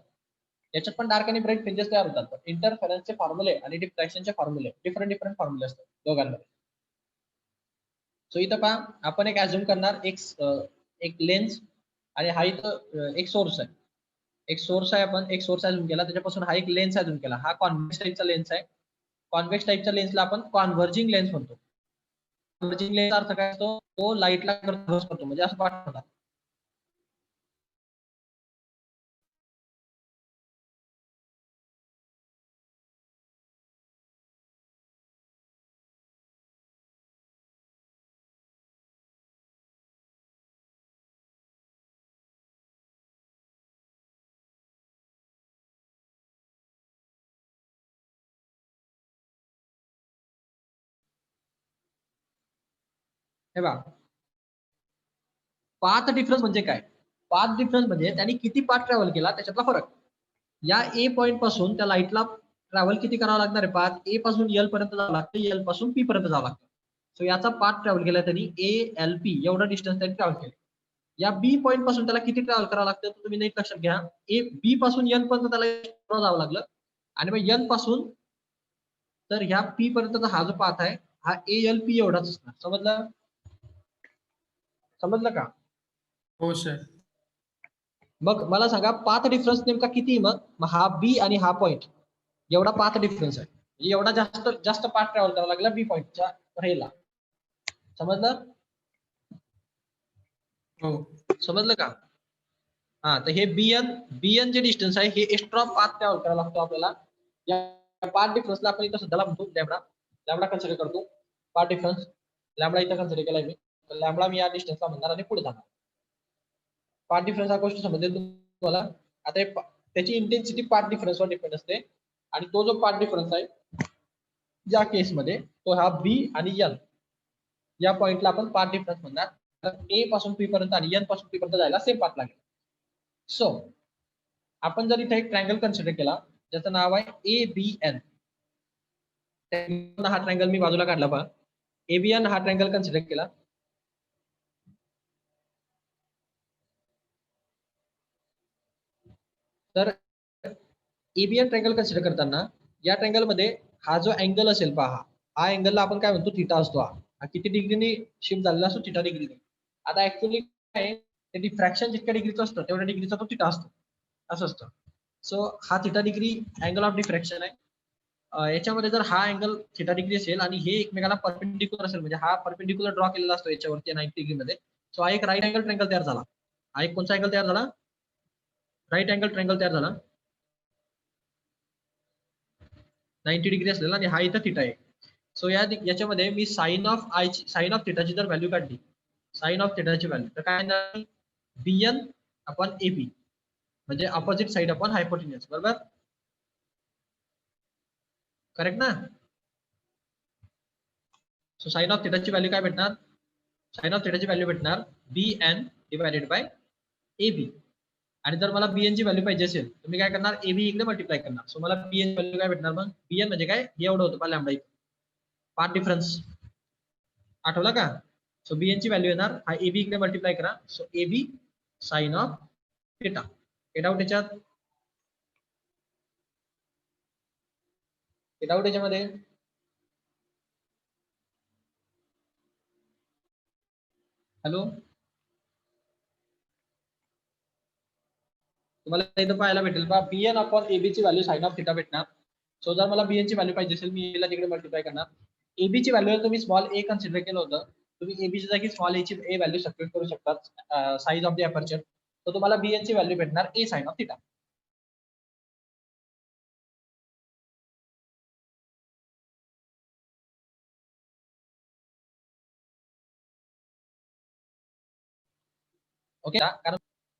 याच्यात पण डार्क आणि ब्राईट फ्रिंजेस तयार होतात. पण इंटरफेरन्सचे फॉर्म्युले आणि डिफ्रॅक्शनचे फॉर्म्युले डिफरंट फॉर्म्युले असतात दोघांमध्ये. सो इथं पहा, आपण एक अज्युम करणार, एक लेन्स आणि हा इथं एक सोर्स आहे. एक सोर्स आहे, आपण एक सोर्स अज्युम केला, त्याच्यापासून हा एक लेन्स अज्युम केला. हा कॉन्व्हेक्स टाईपचा लेन्स आहे. कॉन्व्हेक्स टाईपच्या लेन्सला आपण कॉन्व्हर्जिंग लेन्स म्हणतो. कॉन्व्हर्जिंग लेन्स अर्थ काय असतो, तो लाईटला कन्व्हर्ज करतो, म्हणजे असं पाठवतात. हे बघा, पाथ डिफरन्स म्हणजे काय? पाथ डिफरन्स म्हणजे त्यांनी किती पाथ ट्रॅव्हल केला त्याच्यातला फरक. या ए पॉईंट पासून त्या लाईटला ट्रॅव्हल किती करावं लागणार आहे? पाथ ए पासून एल पर्यंत जावं लागतं, एल पासून पी पर्यंत जावं लागतं. सो याचा पाथ ट्रॅव्हल केला त्यांनी ALP, एवढा डिस्टन्स त्यांनी ट्रॅव्हल केलं. या बी पॉईंट पासून त्याला किती ट्रॅव्हल करावं लागतं तुम्ही नीट लक्षात घ्या. बी पासून एन पर्यंत त्याला जावं लागलं, आणि मग एन पासून तर ह्या पी पर्यंतचा हा जो पाथ आहे हा ALP एवढाच असणार. समजलं? समजलं का?
हो सर.
मग मला सांगा, पाथ डिफरन्स नेमका किती? मग हा बी आणि हा पॉईंट एवढा पाथ डिफरन्स आहे, म्हणजे एवढा जास्त पाथ ट्रॅव्हल करावा लागला बी पॉईंटच्या राहिला. समजलं?
हो.
समजलं का? हा, तर हे बीएन जे डिस्टन्स आहे हे एक्स्ट्रा पाथ ट्रॅव्हल करावा लागतो आपल्याला. या पाथ डिफरन्सला आपण इथं सध्याला म्हणतो लॅम्बडा कन्सिडर करतो. पाथ डिफरन्स लॅम्बडा इथं कन्सिडर केलाय मी, तर लॅम्बडा मी या डिस्टन्सला म्हणणार आणि पुढे जाणार. पाथ डिफरन्स हा गोष्ट समजेल तुम्हाला. आता त्याची इंटेन्सिटी पाथ डिफरन्सवर डिपेंड असते, आणि तो जो पाथ डिफरन्स आहे या केसमध्ये तो हा बी आणि एन या पॉइंटला आपण पाथ डिफरन्स म्हणणार. तर ए पासून पी पर्यंत आणि एन पासून पी पर्यंत जायला सेम पाथ लागेल. सो आपण जर इथे एक ट्रायंगल कन्सिडर केला ज्याचं नाव आहे ABN. हा ट्रायंगल मी बाजूला काढला पहा. ABN हा ट्रायंगल कन्सिडर केला. तर ABN ट्रायंगल कन्सिडर करताना या ट्रायंगल मध्ये हा जो अँगल असेल पहा, हा अँगलला आपण काय म्हणतो, थिटा असतो. हा किती डिग्रीने शिफ्ट झालेला असतो? थिटा डिग्रीने. आता ऍक्च्युअली काय ते डिफ्रॅक्शन जितक्या डिग्रीचं असतं तेवढ्या डिग्रीचा तो थिटा असतो, असं असतं. सो हा theta degree angle of diffraction आहे. याच्यामध्ये जर हा अँगल थिटा डिग्री असेल आणि हे एकमेकाला परपेंडिक्युलर असेल, म्हणजे हा परपेंडिक्युलर ड्रॉ केलेला असतो याच्यावरती 90 डिग्री मध्ये, सो हा एक राईट अँगल ट्रायंगल तयार झाला. हा एक कोणता अँगल तयार झाला? राईट अँगल ट्रायंगल तयार झाला 90 डिग्री असलेला, आणि हा इथं थिटा आहे. सो याच्यामध्ये मी साइन ऑफ थिटाची जर व्हॅल्यू काढली, साइन ऑफ थिटाची व्हॅल्यू, तर काय येणार? BN अपॉन AB, म्हणजे अपोजिट साइड अपॉन हायपोटेन्यूज. बरोबर? करेक्ट ना? सो साइन ऑफ थिटाची व्हॅल्यू काय भेटणार? साइन ऑफ थिटाची व्हॅल्यू भेटणार BN डिवायडेड बाय AB. आणि जर मला BN ची व्हॅल्यू पाहिजे असेल तर मी काय करणार? AB इकडे मल्टिप्लाय करणार. सो मला BN व्हॅल्यू काय भेटणार? मग BN म्हणजे काय? हे एवढं होतं लॅम्बडा, पाथ डिफरन्स. आठवला का? सो BN ची व्हॅल्यू येणार, हा AB इकडे मल्टिप्लाय करा. So AB sine of theta. हे डाऊट याच्यात? हे डाऊट याच्यामध्ये? हॅलो, तुम्हाला इथं पाहायला भेटेल पहा, BN अपॉन AB ची व्हॅल्यू साइन ऑफ थिटा भेटणार. सो जर मला BN ची व्हॅल्यू पाहिजे असेल मी याला तिकडे मल्टिप्लाय करणार. AB ची व्हॅल्यू तुम्ही स्मॉल a कन्सिडर केलं होतं, तुम्ही AB ची जागी स्मॉल a ची व्हॅल्यू सबस्टिट्यूट करू शकता साइज ऑफ द अपर्चर. तर तुम्हाला BN ची व्हॅल्यू भेटणार A sine of theta. Okay, कारण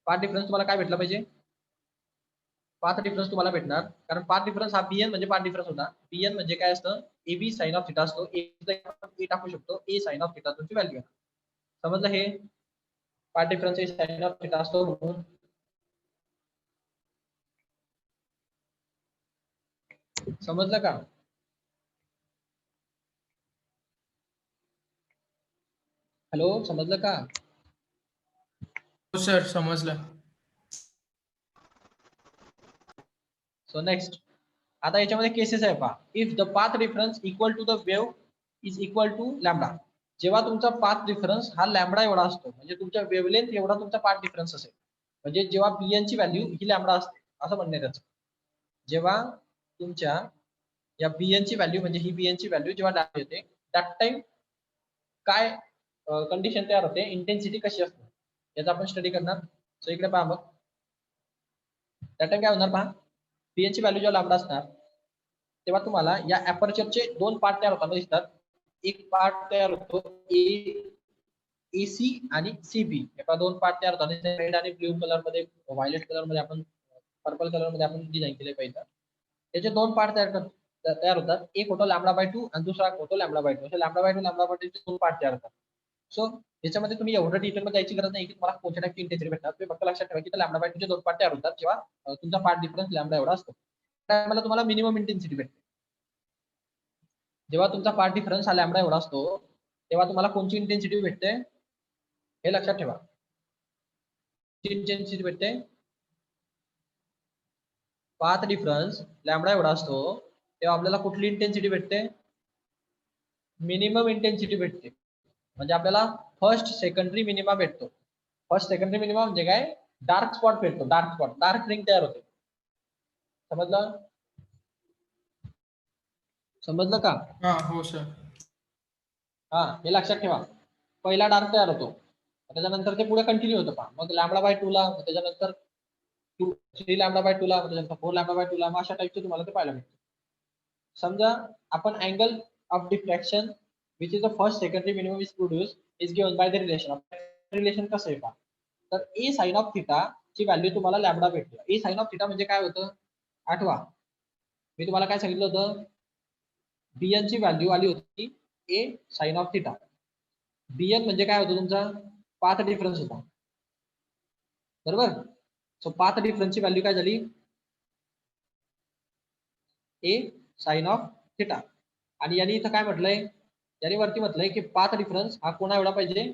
पाथ डिफरन्स तुम्हाला काय भेटला पाहिजे? पाथ डिफरन्स तुम्हाला भेटणार, कारण पाथ डिफरन्स हा BN म्हणजे पाथ डिफरन्स होता. BN म्हणजे काय असतं? AB साइन ऑफ थिटा असतो. A टाकू शकतो, A साइन ऑफ थिटा तुमची व्हॅल्यू आहे. समजलं हे? पार्ट डिफरन्स हे साइन ऑफ थिटा असतो म्हणून समजलं का? हॅलो, समजलं का?
हो सर समजलं.
सो नेक्स्ट, आता याच्यामध्ये केसेस आहे पहा. If the path difference equal to the wave is equal to lambda. जेव्हा तुमचा पाथ डिफरन्स हा लॅम्बडा एवढा असतो, म्हणजे तुमच्या वेव्हलेंथ एवढा तुमचा पाथ डिफरन्स असेल, म्हणजे जेव्हा bn ची व्हॅल्यू ही लॅम्बडा असते असं म्हणणे त्याचं. जेव्हा तुमच्या या bn ची व्हॅल्यू म्हणजे ही bn ची व्हॅल्यू जेव्हा लॅम्बडा येते, दॅट टाइम काय कंडिशन तयार होते, इंटेन्सिटी कशी असते याचा आपण स्टडी करणार. सो इकडे पहा मग, त्या टाइम काय होणार पहा, bn ची व्हॅल्यू जेव्हा लॅम्बडा असणार तेव्हा तुम्हाला या अपर्चरचे दोन पार्ट तयार होताना दिसतात. एक पार्ट तयार होतो AC आणि CB, हे दोन पार्ट तयार होतात. रेड आणि ब्ल्यू कलर मध्ये, व्हायलेट कलर मध्ये, आपण पर्पल कलर मध्ये आपण डिझाईन केले पाहिजे. त्याचे दोन पार्ट तयार होतात. एक होतो λ/2 आणि दुसरा होतो λ/2. असे λ/2 λ/2 चे दोन पार्ट तयार होतात. सो याच्यामध्ये तुम्ही एवढं डिटेल मध्ये जायची गरज नाही की तुम्हाला कोणत्या टाईपची इंटेन्सिटी भेटणार. तुम्ही फक्त लक्षात ठेवा की λ/2 चे दोन पार्ट तयार होतात जेव्हा तुमचा पार्ट डिफरन्स लॅम्बडा एवढा असतो. त्यावेळेला तुम्हाला मिनिमम इंटेन्सिटी भेटते. जेव्हा तुमचा पार्ट डिफरन्स हा लॅम्बडा एवढा असतो तेव्हा तुम्हाला कोणती इंटेन्सिटी भेटते हे लक्षात ठेवा. इंटेन्सिटी भेटते, पाथ डिफरन्स लॅम्बडा एवढा असतो तेव्हा आपल्याला कुठली इंटेन्सिटी भेटते, मिनिमम इंटेन्सिटी भेटते. म्हणजे आपल्याला फर्स्ट सेकंडरी मिनिमा भेटतो. फर्स्ट सेकंडरी मिनिमा म्हणजे काय, डार्क स्पॉट भेटतो. डार्क स्पॉट, डार्क रिंग तयार होते. समजलं? समजलं का?
हा हो सर.
हा, हे लक्षात ठेवा. पहिला डार्क तयार होतो, त्याच्यानंतर ते पुढे कंटिन्यू होतं पहा. मग λ/2 ला, त्याच्यानंतर 3 λ/2 ला, त्याच्यानंतर 4 λ/2 ला, अशा टाईपचे तुम्हाला ते पाहायला मिळते. समजा आपण angle of diffraction which is the first secondary minimum is produce is given by the relation. Relation कसं आहे पहा, तर ए साइन ऑफ थिटा ची व्हॅल्यू तुम्हाला लॅम्बडा भेटते. ए साइन ऑफ थिटा म्हणजे काय होतं आठवा, मी तुम्हाला काय सांगितलं होतं, bn ची व्हॅल्यू आली होती a sine of theta. bn म्हणजे काय होतं, तुमचा पाथ डिफरन्स होता, बरोबर. सो पाथ डिफरन्सची व्हॅल्यू काय झाली, ए साइन ऑफ थिटा. आणि यांनी इथं काय म्हटलंय, यांनी वरती म्हटलंय की पाथ डिफरन्स हा कोणा एवढा पाहिजे,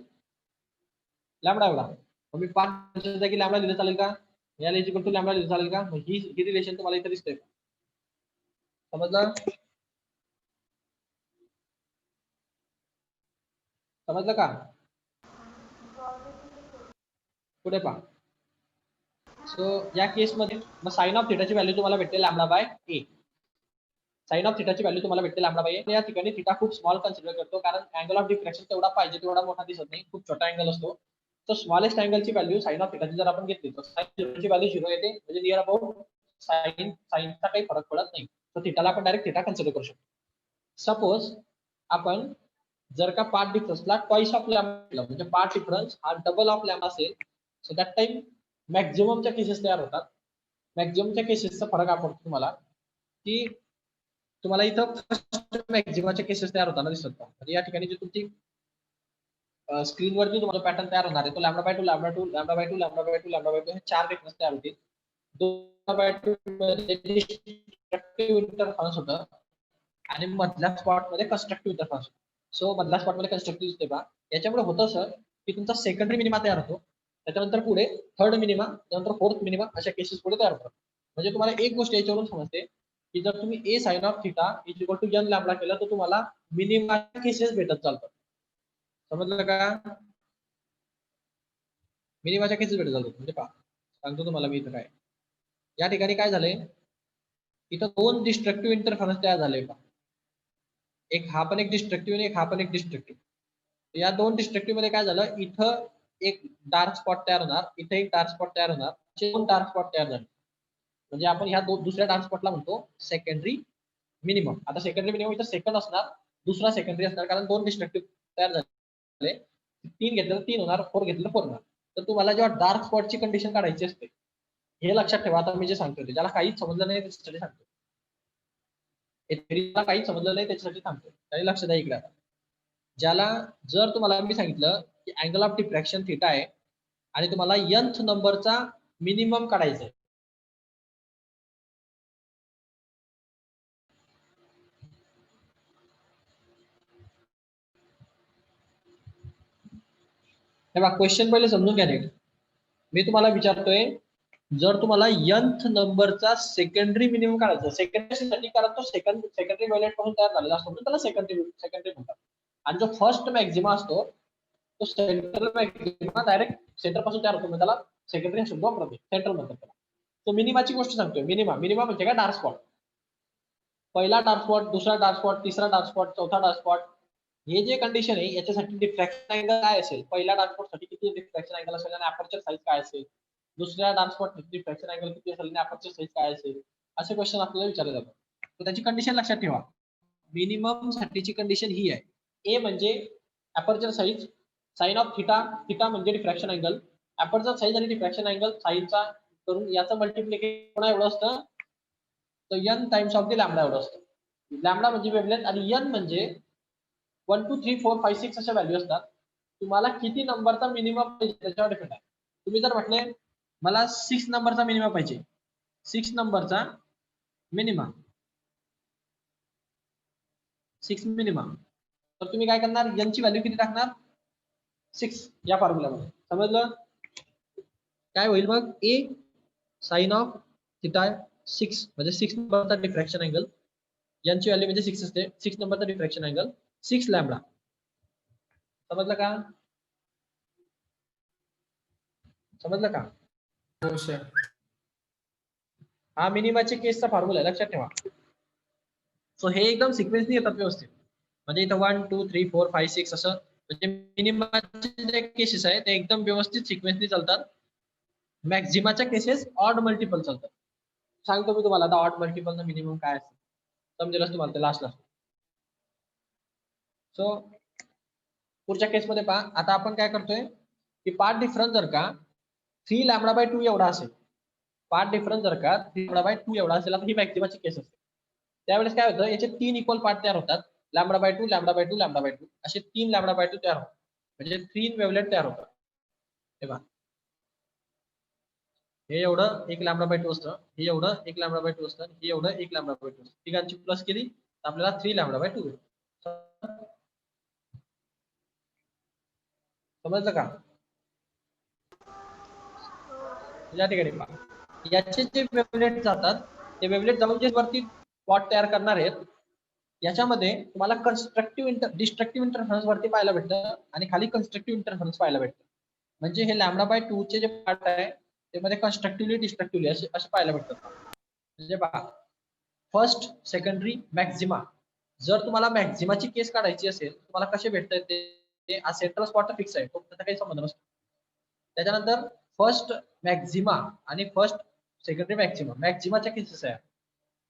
लॅम्बडा एवढा. मग मी पाथ जागी लॅम्बडा लिहिलं चालेल का, याला इक्वल टू लॅम्बडा लिहिलं चालेल का? मग ही रिलेशन तुम्हाला इथे दिसतंय. समजलं? समजलं का? पुढे पहा. सो या केस मध्ये मग साइन ऑफ थिटाची व्हॅल्यू तुम्हाला भेटते λ/a. साइन ऑफ थिटाची व्हॅल्यू तुम्हाला भेटते λ/a. या ठिकाणी थिटा खूप स्मॉल कन्सिडर करतो, कारण अँगल ऑफ डिफ्रॅक्शन तेवढा पाहिजे तेवढा मोठा दिसत नाही, खूप छोटा अँगल असतो. तर स्मॉलेस्ट अँगलची व्हॅल्यू साइन ऑफ थिटाची जर आपण घेतली तर साइन ची व्हॅल्यू 0 येते, म्हणजे नियर अबाउट साइनचा काही फरक पडत नाही. तर थिटाला आपण डायरेक्ट थिटा कन्सिडर करू शकतो. सपोज आपण जर का पार्ट डिफरन्सला ट्वाइस ऑफ लॅम्बडा, म्हणजे पार्ट डिफरन्स हा डबल ऑफ लॅम्बडा असेल, सो दॅट टाइम मॅक्झिममच्या केसेस तयार होतात. मॅक्झिममच्या केसेसचा फरक आपण तुम्हाला की तुम्हाला इथं फर्स्ट मॅक्झिममच्या केसेस तयार होताना दिसत. म्हणजे या ठिकाणी जी तुमची स्क्रीनवरती तुम्हाला पॅटर्न तयार होणार आहे तो λ/2 λ/2 λ/2 λ/2 λ/2 हे चार डिफरन्स तयार होतील. 2/2 मध्ये डिस्ट्रक्टिव्ह इंटरफरन्स होतं आणि मधल्या स्पॉट मध्ये कन्स्ट्रक्टिव्ह इंटरफरन्स. सो मधल्या स्पॉट मध्ये कन्स्ट्रक्टिव्ह दिसते बा. याच्यामुळे होतं सर की तुमचा सेकंडरी मिनिमा तयार होतो, त्याच्यानंतर पुढे थर्ड मिनिमा, त्यानंतर फोर्थ मिनिमा, अशा केसेस पुढे तयार होतात. म्हणजे तुम्हाला एक गोष्ट याच्यावरून समजते की जर तुम्ही a sine of theta is equal to n lambda केलं तर तुम्हाला मिनिमा केसेस भेटत चालतात. समजलं का? मिनिमाच्या केसेस भेटत चालतात. म्हणजे पहा सांगतो तुम्हाला मी इथं काय, या ठिकाणी काय झालंय, इथं दोन डिस्ट्रक्टिव्ह इंटरफरन्स तयार झाले पहा. एक हा पण एक डिस्ट्रक्टिव्ह आणि एक हा पण एक डिस्ट्रक्टिव्ह. या दोन डिस्ट्रक्टिव्ह मध्ये काय झालं, इथं एक डार्क स्पॉट तयार होणार, इथे एक डार्क स्पॉट तयार होणार, दोन डार्क स्पॉट तयार झाले. म्हणजे आपण ह्या दुसऱ्या डार्क स्पॉटला म्हणतो सेकंडरी मिनिमम. आता सेकंडरी मिनिमम इथं सेकंड असणार, दुसरा सेकंडरी असणार, कारण दोन डिस्ट्रक्टिव्ह तयार झाले. 3 घेतलं 3 होणार, 4 घेतलं 4 होणार. तर तुम्हाला जेव्हा डार्क स्पॉटची कंडिशन काढायची असते, हे लक्षात ठेवा. आता मी जे सांगतो ते ज्याला काहीच समजलं नाही त्याच्यासाठी सांगतो, काहीच समजलं नाही त्याच्यासाठी सांगतो, त्याने लक्ष द्या इकडे. आता ज्याला जर तुम्हाला मी सांगितलं की अँगल ऑफ डिफ्रॅक्शन थिटा आहे आणि तुम्हाला nth नंबरचा मिनिमम काढायचा आहे. हे बघा क्वेश्चन पहिले समजून घ्या नीट. मी तुम्हाला विचारतोय जर तुम्हाला nth नंबरचा सेकंडरी मिनिमम काढायचा, सेकंडरी साठी कारण तो सेकंडरी व्हॅल्यूट पासून तयार झालेला असतो म्हणून त्याला सेकंडरी म्हणतात. आणि जो फर्स्ट मॅक्झिमा असतो तो सेंट्रल मॅक्झिमा डायरेक्ट सेंटर पासून तयार होतो, त्याला सेकंडरी शब्द वापरतो, सेंट्रल म्हणतात त्याला. तो मिनिमाची गोष्ट सांगतोय. मिनिमा म्हणजे काय? Dark spot. पहिला डार्क स्पॉट, दुसरा डार्क स्पॉट, तिसरा डार्क स्पॉट, चौथा डार्क स्पॉट. हे जे कंडिशन आहे याच्यासाठी डिफ्रॅक्शन अँगल काय असेल, पहिल्या डार्क स्पॉट साठी किती डिफ्रॅक्शन अँगल असेल आणि अपर्चर साइज काय असेल, दुसऱ्या डार्क स्पॉट साठी डिफ्रॅक्शन अँगल किती असेल आणि अपर्चर साइज काय असेल, असे क्वेश्चन आपल्याला विचारले जातात. तर त्याची कंडिशन लक्षात ठेवा. मिनिमम साठीची कंडिशन ही आहे. ए म्हणजे aperture size, sine of theta, theta म्हणजे डिफ्रॅक्शन अँगल, अपर्चर साइज आणि डिफ्रॅक्शन अँगल साइनचा करून याचं मल्टिप्लिकेशन एवढं असतं तर n times of the lambda एवढं असतं. लॅम्बडा म्हणजे वेव्हलेंथ आणि n म्हणजे 1 2 3 4 5 6 अशा व्हॅल्यू असतात. तुम्हाला किती नंबरचा मिनिमम पाहिजे त्याच्यावर डिपेंड आहे. तुम्ही जर म्हटले मला 6 नंबरचा मिनिमम पाहिजे, 6 नंबरचा मिनिमम, 6 मिनिमम, तर तुम्ही काय करणार? n ची व्हॅल्यू किती टाकणार? 6 या फॉर्म्युलामध्ये. समजलं? काय होईल मग? ए साइन ऑफ थिटा 6 म्हणजे 6 नंबरचा डिफ्रॅक्शन अँगल, n ची व्हॅल्यू म्हणजे 6 असते, 6 नंबरचा डिफ्रॅक्शन अँगल 6 लॅम्बडा. समजलं का? समजलं का?
हो सर.
हा मिनिमाचे केसचा फॉर्म्युला आहे, लक्षात ठेवा. सो हे एकदम सिक्वेन्सनी येतात व्यवस्थित. म्हणजे इथं 1 2 3 4 5 6 असं म्हणजे मिनिमाचे जे केसेस आहेत ते एकदम व्यवस्थित सिक्वेन्सनी चालतात. मॅक्झिमाच्या केसेस ऑड मल्टिपल चालतात. सांगतो मी तुम्हाला आता ऑड मल्टिपलचा मिनिमम काय असतं, समजेलच तुम्हाला ते लास्टला. सो पुढच्या केसमध्ये पहा. आता आपण काय करतोय की पार्ट डिफरन्स जर का 3 लॅम्बडा बाय 2 एवढा असेल, पार्ट डिफरन्स जर का 3 लॅम्बडा बाय 2 एवढा असेल, आता ही मॅक्झिमाची केस असते. त्यावेळेस काय होतं, याचे 3 इक्वल पार्ट तयार होतात. Lambda by 2 lambda by 2 lambda by 2 असे 3 लॅम्बडा बाय 2 तयार होतात. म्हणजे 3 वेव्हलेट तयार होतात. हे पहा, हे एवढं 1 लॅम्बडा बाय 2 असतं, हे एवढं 1 लॅम्बडा बाय 2 असतं, हे एवढं 1 लॅम्बडा बाय 2 असतं. तिघांची प्लस केली तर आपल्याला 3 लॅम्बडा बाय 2 समजलं का? या ठिकाणी पहा, याचे जे वेव्हलेट जातात ते वेव्हलेट जाऊन जे वरती पॉट तयार करणार आहेत याच्यामध्ये तुम्हाला डिस्ट्रक्टिव्ह इंटरफरन्स वरती पाहायला भेटतं आणि खाली कन्स्ट्रक्टिव्ह इंटरफरन्स पाहायला भेटतं. म्हणजे हे लॅम्बडा बाय 2 चे जे पार्ट आहे ते मध्ये कन्स्ट्रक्टिव्हली डिस्ट्रक्टिव्हली असे पाहायला भेटतात. म्हणजे पहा, फर्स्ट सेकंडरी मॅक्झिमा. जर तुम्हाला मॅक्झिमाची केस काढायची असेल तुम्हाला कसे भेटतात ते सेंट्रल स्पॉट फिक्स आहे, तो त्याचा काही संबंध नसतो. त्याच्यानंतर फर्स्ट मॅक्झिमा आणि फर्स्ट सेकंडरी मॅक्झिमा, मॅक्झिमाच्या केसेस आहे.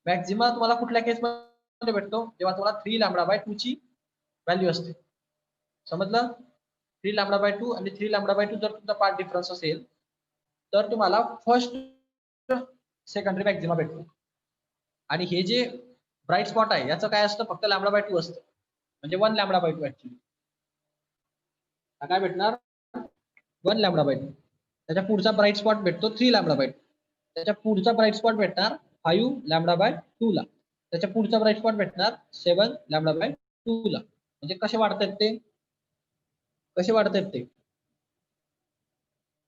मॅक्झिमा तुम्हाला कुठल्या केसमध्ये भेटतो? जेव्हा तुम्हाला 3 लॅम्बडा बाय 2 ची व्हॅल्यू असते. समजलं? 3 लॅम्बडा बाय 2 आणि 3 लॅम्बडा बाय 2 जर तुमचा पार्ट डिफरन्स असेल तर तुम्हाला फर्स्ट सेकंडरी मॅक्झिमा भेटतो. आणि हे जे ब्राईट स्पॉट आहे याचं काय असतं? फक्त लॅम्बडा बाय 2 असतं, म्हणजे 1 लॅम्बडा बाय 2 ऍक्च्युअली. काय भेटणार? 1 लॅम्बडा बाय 2. त्याच्या पुढचा ब्राईट स्पॉट भेटतो 3 लॅम्बडा बाय 2. त्याच्या पुढचा ब्राईट स्पॉट भेटणार 5 लॅम्बडा बाय 2 ला. त्याच्या पुढचा ब्राईट स्पॉट भेटणार 7 लॅम्बडा बाय 2 ला. म्हणजे कसे वाढतात ते? कसे वाढतात ते?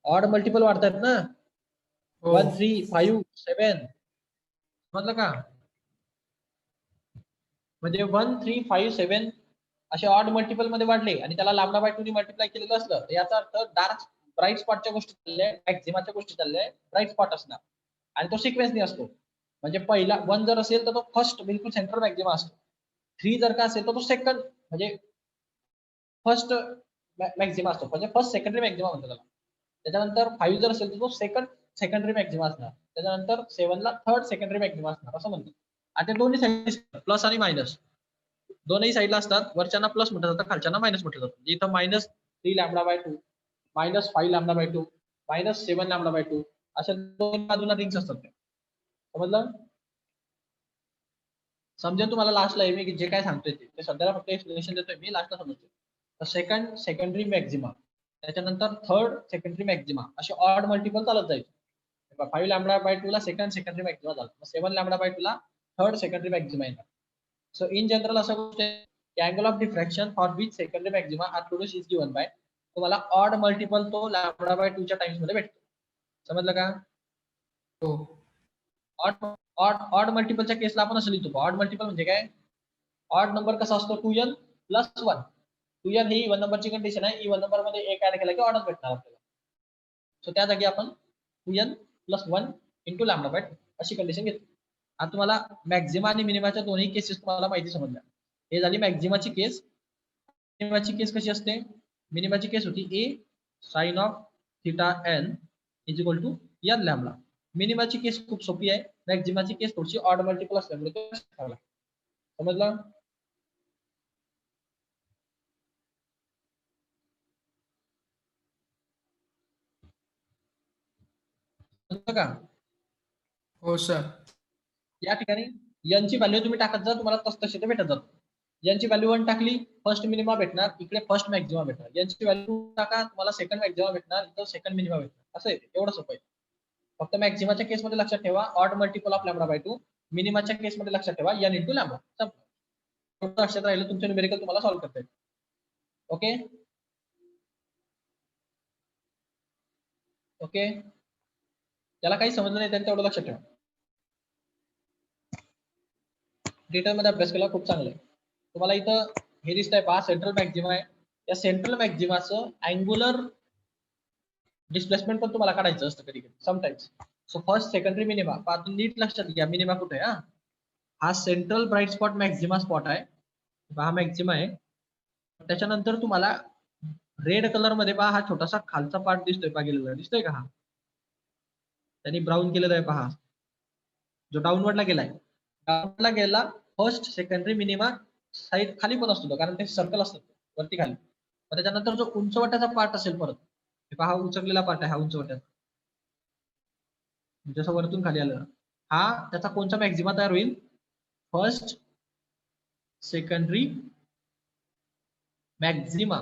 ऑड मल्टिपल वाढतात ना.
हो
1 3 5 7. समजलं का? म्हणजे 1 3 5 7 असे ऑड मल्टिपल मध्ये वाढले आणि त्याला लॅम्बडा बाय 2 ने मल्टिप्लाय केलेलं असलं तर याचा अर्थ डार्क ब्राईट स्पॉटच्या गोष्टी चालल्या, मॅक्झिमाच्या गोष्टी चालल्या, ब्राईट स्पॉट असणार आणि तो सिक्वेन्सनी असतो. म्हणजे पहिला 1 जर असेल तर तो फर्स्ट बिलकुल सेंट्रल मॅक्झिमा असतो. 3 जर का असेल तर तो सेकंड म्हणजे फर्स्ट मॅक्झिमा असतो, म्हणजे फर्स्ट सेकंडरी मॅक्झिमा म्हणतो त्याला. त्याच्यानंतर 5 जर असेल तर तो सेकंड सेकंडरी मॅक्झिमा असणार. त्याच्यानंतर 7 ला थर्ड सेकंडरी मॅक्झिमा असणार असं म्हणतो. आणि ते दोन्ही साईड प्लस आणि मायनस दोनही साईडला असतात. वरच्यांना प्लस म्हटलं जातं, खालच्यांना मायनस म्हटलं जातं. इथं minus 3 lambda by 2, minus 5 lambda by 2, minus 7 lambda by 2 अशा दोन बाजूला रिंग्स असतात. समजलं? समजेल तुम्हाला लास्टला मी जे काय सांगतोय ते सध्याला फक्त एक्सप्लेनेशन देतोय मी, लास्टला समजतोय. सेकंड सेकंडरी मॅक्झिमा त्याच्यानंतर थर्ड सेकंडरी मॅक्झिमा असे ऑड मल्टिपल चालत जायचे. 5 लॅम्बडा बाय 2 ला सेकंड सेकंडरी मॅक्झिमा झाला, 7 लॅम्बडा बाय 2 ला थर्ड सेकंडरी मॅक्झिमा येणार. सो इन जनरल असं गोष्ट आहे की angle of diffraction for which secondary maxima are produce is given by, तुम्हाला ऑड मल्टिपल तो लॅम्बडा बाय 2 च्या टाइम्स मध्ये भेटतो. समजलं का?
हो.
ऑड ऑड मल्टिपलच्या केसला आपण असं लिहितो. ऑड मल्टिपल म्हणजे काय? ऑड नंबर कसा असतो? 2n plus 1. 2n ही इव्हन नंबरची कंडिशन आहे. इव्हन नंबर मध्ये एक ऍड केला की ऑडच भेटणार आपल्याला. सो त्या जागी आपण 2n plus 1 into lambda by 2 अशी कंडिशन घेतो. आता तुम्हाला मॅक्झिमा आणि मिनिमाच्या दोन्ही केसेस तुम्हाला माहिती समजल्या. हे झाली मॅक्झिमाची केस. मिनिमाची केस कशी असते? मिनिमाची केस होती a sin of theta n is equal to n lambda. मिनिमाची केस खूप सोपी आहे. मॅक्झिमाची केस थोडीशी ऑड मल्टिपल असल्यामुळे ते शिकावं लागतं. समजलं? समजलं का?
हो सर.
या ठिकाणी n ची व्हॅल्यू तुम्ही टाकत जा, तुम्हाला तसे ते भेटत जातो. n ची व्हॅल्यू 1 टाकली, फर्स्ट मिनिमा भेटणार, इकडे फर्स्ट मॅक्झिमा भेटणार. n ची व्हॅल्यू 2 टाका, तुम्हाला सेकंड मॅक्झिमा भेटणार, इथं सेकंड मिनिमा भेटणार. असं आहे, एवढं सोपं आहे. फक्त मॅक्झिमाच्या केसमध्ये लक्षात ठेवा odd multiple of lambda by 2, मिनिमाच्या केसमध्ये लक्षात ठेवा n इंटू लॅम्बडा. लक्षात राहिलं तुमचे न्यूमेरिकल तुम्हाला सॉल्व्ह करता येईल. ओके ओके, त्याला काही समजलं नाही त्यांनी तेवढं लक्षात ठेवा. डिटेल मध्ये अभ्यास केला खूप चांगलं आहे. तुम्हाला इथं हे दिसतंय पहा, सेंट्रल मॅक्झिमा आहे. या सेंट्रल मॅक्झिमाचं अँग्युलर डिस्प्लेसमेंट पण तुम्हाला काढायचं असतं कधी कधी sometimes. So first secondary minima पाहून नीट लक्षात घ्या. मिनिमा कुठे आहे? हा central bright spot Maxima spot आहे. हा मॅक्झिमा आहे. त्याच्यानंतर तुम्हाला रेड कलर मध्ये पहा, हा छोटासा खालचा पार्ट दिसतोय पहा गेलेला, दिसतोय का? हा त्यांनी ब्राऊन केलेला आहे पहा, जो डाऊनवर्डला गेलाय. डाऊनवर्डला गेला फर्स्ट सेकंडरी मिनिमा साईड खाली पण असतो कारण ते सर्कल असतात वरती खाली. त्याच्यानंतर जो उंचवट्याचा पार्ट असेल परत, पहा उचकलेला पार्ट आहे हा उंचवट्याचा, जसं वरतून खाली आलं, हा त्याचा कोणता मॅक्झिमा तयार होईल? First secondary Maxima.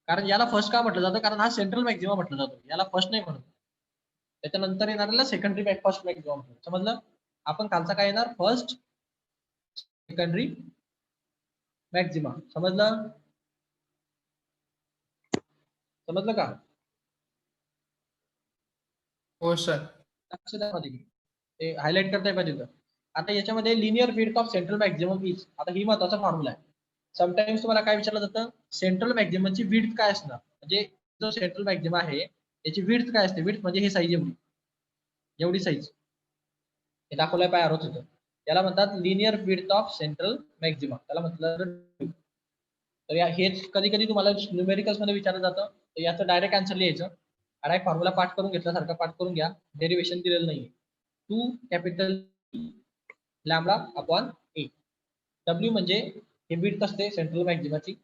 कारण याला फर्स्ट का म्हटलं जातं? कारण हा सेंट्रल मॅक्झिमा म्हटलं जातो, याला फर्स्ट नाही म्हणत. त्याच्यानंतर येणाऱ्याला सेकंडरी फर्स्ट मॅक्झिमा म्हणतो. समजलं? आपण खालचा काय येणार? First secondary Maxima. समजलं? समजलं का?
हो सर.
लक्ष द्या मध्ये, ते हायलाइट करताय पाहिजे तिथं. आता याच्यामध्ये linear width of central maximum is, आता ही महत्वाचा फॉर्म्युला आहे. समटाइम्स तुम्हाला काय विचारलं जातं? सेंट्रल मॅक्झिममची विड्थ काय असणार? म्हणजे जो सेंट्रल मॅक्झिमा आहे त्याची विड्थ काय असते? विड्थ म्हणजे हे साईज एवढी, एवढी साईज हे दाखवलंय पाय आरोच होतं. त्याला म्हणतात linear width of central maxima. त्याला म्हटलं तर या हेच कधी कधी तुम्हाला न्यूमेरिकल्स मध्ये विचारलं जातं. तर याचं डायरेक्ट आन्सर लिहायचं. डायरेक्ट फॉर्म्युला पाठ करून घेतल्यासारखं पाठ करून घ्या. डेरिवेशन दिलेलं नाहीये. 2 कॅपिटल लॅम्बडा अपॉन ए. डब्ल्यू म्हणजे हे विड्थ असते सेंट्रल मॅक्झिमाची.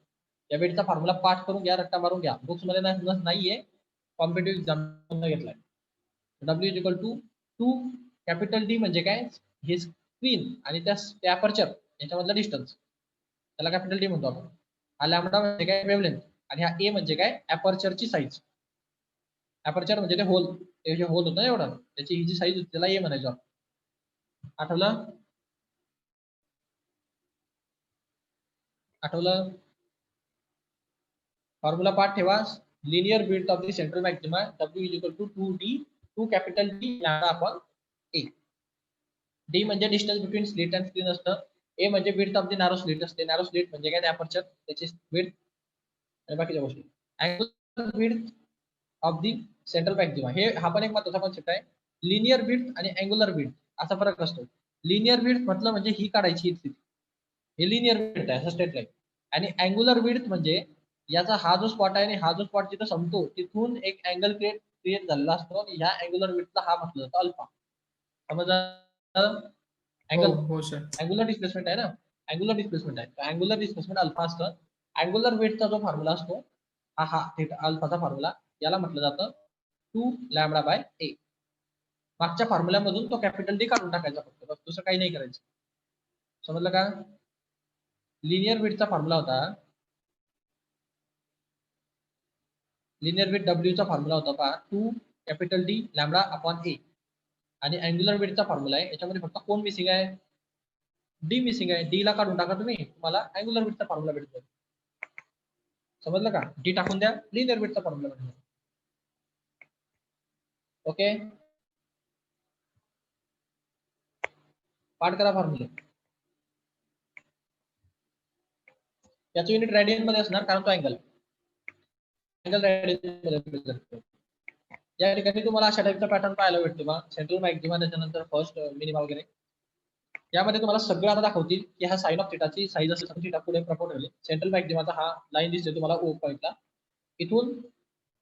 या विड्थचा फॉर्म्युला पाठ करून घ्या, रट्टा मारून घ्या. बुक्स मध्ये नाहीये, कॉम्पिटेटिव्ह एक्झाम घेतलाय. W is equal to 2 capital D म्हणजे काय? हे स्क्रीन आणि त्या अपर्चर याच्यामधला डिस्टन्स, त्याला कॅपिटल डी म्हणतो आपण. हा लॅम्बडा म्हणजे काय? वेव्हलेंथ. आणि हा ए म्हणजे काय? अपर्चरची साईज. अपर्चर म्हणजे ते होल, ते जे होल होतं ना एवढं, त्याची ही जी साईज होती त्याला ए म्हणायचं. आठवलं? आठवलं? फॉर्म्युला पाठ ठेवा. Linear width of the central maxima W is equal to 2D 2 capital D lambda upon a. D म्हणजे distance between slit and screen असतं. ए म्हणजे width of the narrow slit असते. नॅरो स्लिट म्हणजे काय? Aperture, त्याची width आणि बाकीच्या गोष्टी. Angular width of the central maxima, हे हा पण एक महत्त्वाचा कॉन्सेप्ट आहे. लिनियर विड्थ आणि अँगुलर विड्थ असा फरक असतो. लिनियर विड्थ म्हटलं म्हणजे ही काढायची स्थिती, हे लिनियर विड्थ आहे, स्ट्रेट लाईन. आणि अँगुलर विड्थ म्हणजे याचा हा जो स्पॉट आहे आणि हा जो स्पॉट जिथं संपतो तिथून एक अँगल क्रिएट झालेला असतो आणि ह्या अँगुलर विड्थला हा म्हटलं जातं अल्फा. समजलं?
हो हो सर.
अँगुलर डिस्प्लेसमेंट आहे ना, अँगुलर डिस्प्लेसमेंट आहे. अँगुलर डिस्प्लेसमेंट अल्फा असतं. अँगुलर विड्थचा जो फॉर्म्युला असतो हा थीटा अल्फाचा फॉर्म्युला, याला म्हटलं जातं 2 लॅम्बडा बाय ए. मागच्या फॉर्म्युल्यामधून तो कॅपिटल डी काढून टाकायचा फक्त, बस दुसरं काही नाही करायचं. समजलं का? लिनियर विड्थचा फॉर्म्युला होता लिनियर विथ डब्ल्यूचा फॉर्म्युला होता पहा 2 कॅपिटल डी लॅम्बडा अपॉन ए आणि अँग्युलर विथचा फॉर्म्युला आहे. याच्यामध्ये फक्त कोण मिसिंग आहे? डी मिसिंग आहे. डी ला काढून टाका तुम्ही, तुम्हाला अँग्युलर विथचा फॉर्म्युला भेटतो. समजलं का? डी टाकून द्या, लिनियर विथचा फॉर्म्युला भेटतो. ओके, पाठ करा फॉर्म्युले. याचं युनिट रेडियन मध्ये असणार कारण तो अँगल रेडियन मध्ये. या ठिकाणी तुम्हाला अशा टाईपचा पॅटर्न पाहायला भेटतो बा, सेंट्रल मॅक्झिमा त्याच्यानंतर फर्स्ट मिनिमा वगैरे. यामध्ये तुम्हाला सगळं आता दाखवतील की हा साइन ऑफ थिटाची साईज असेल थिटा पुढे प्रपोर्ट होईल. सेंट्रल मॅक्झिमाचा हा लाईन दिसते तुम्हाला ओ पॉइंटला. इथून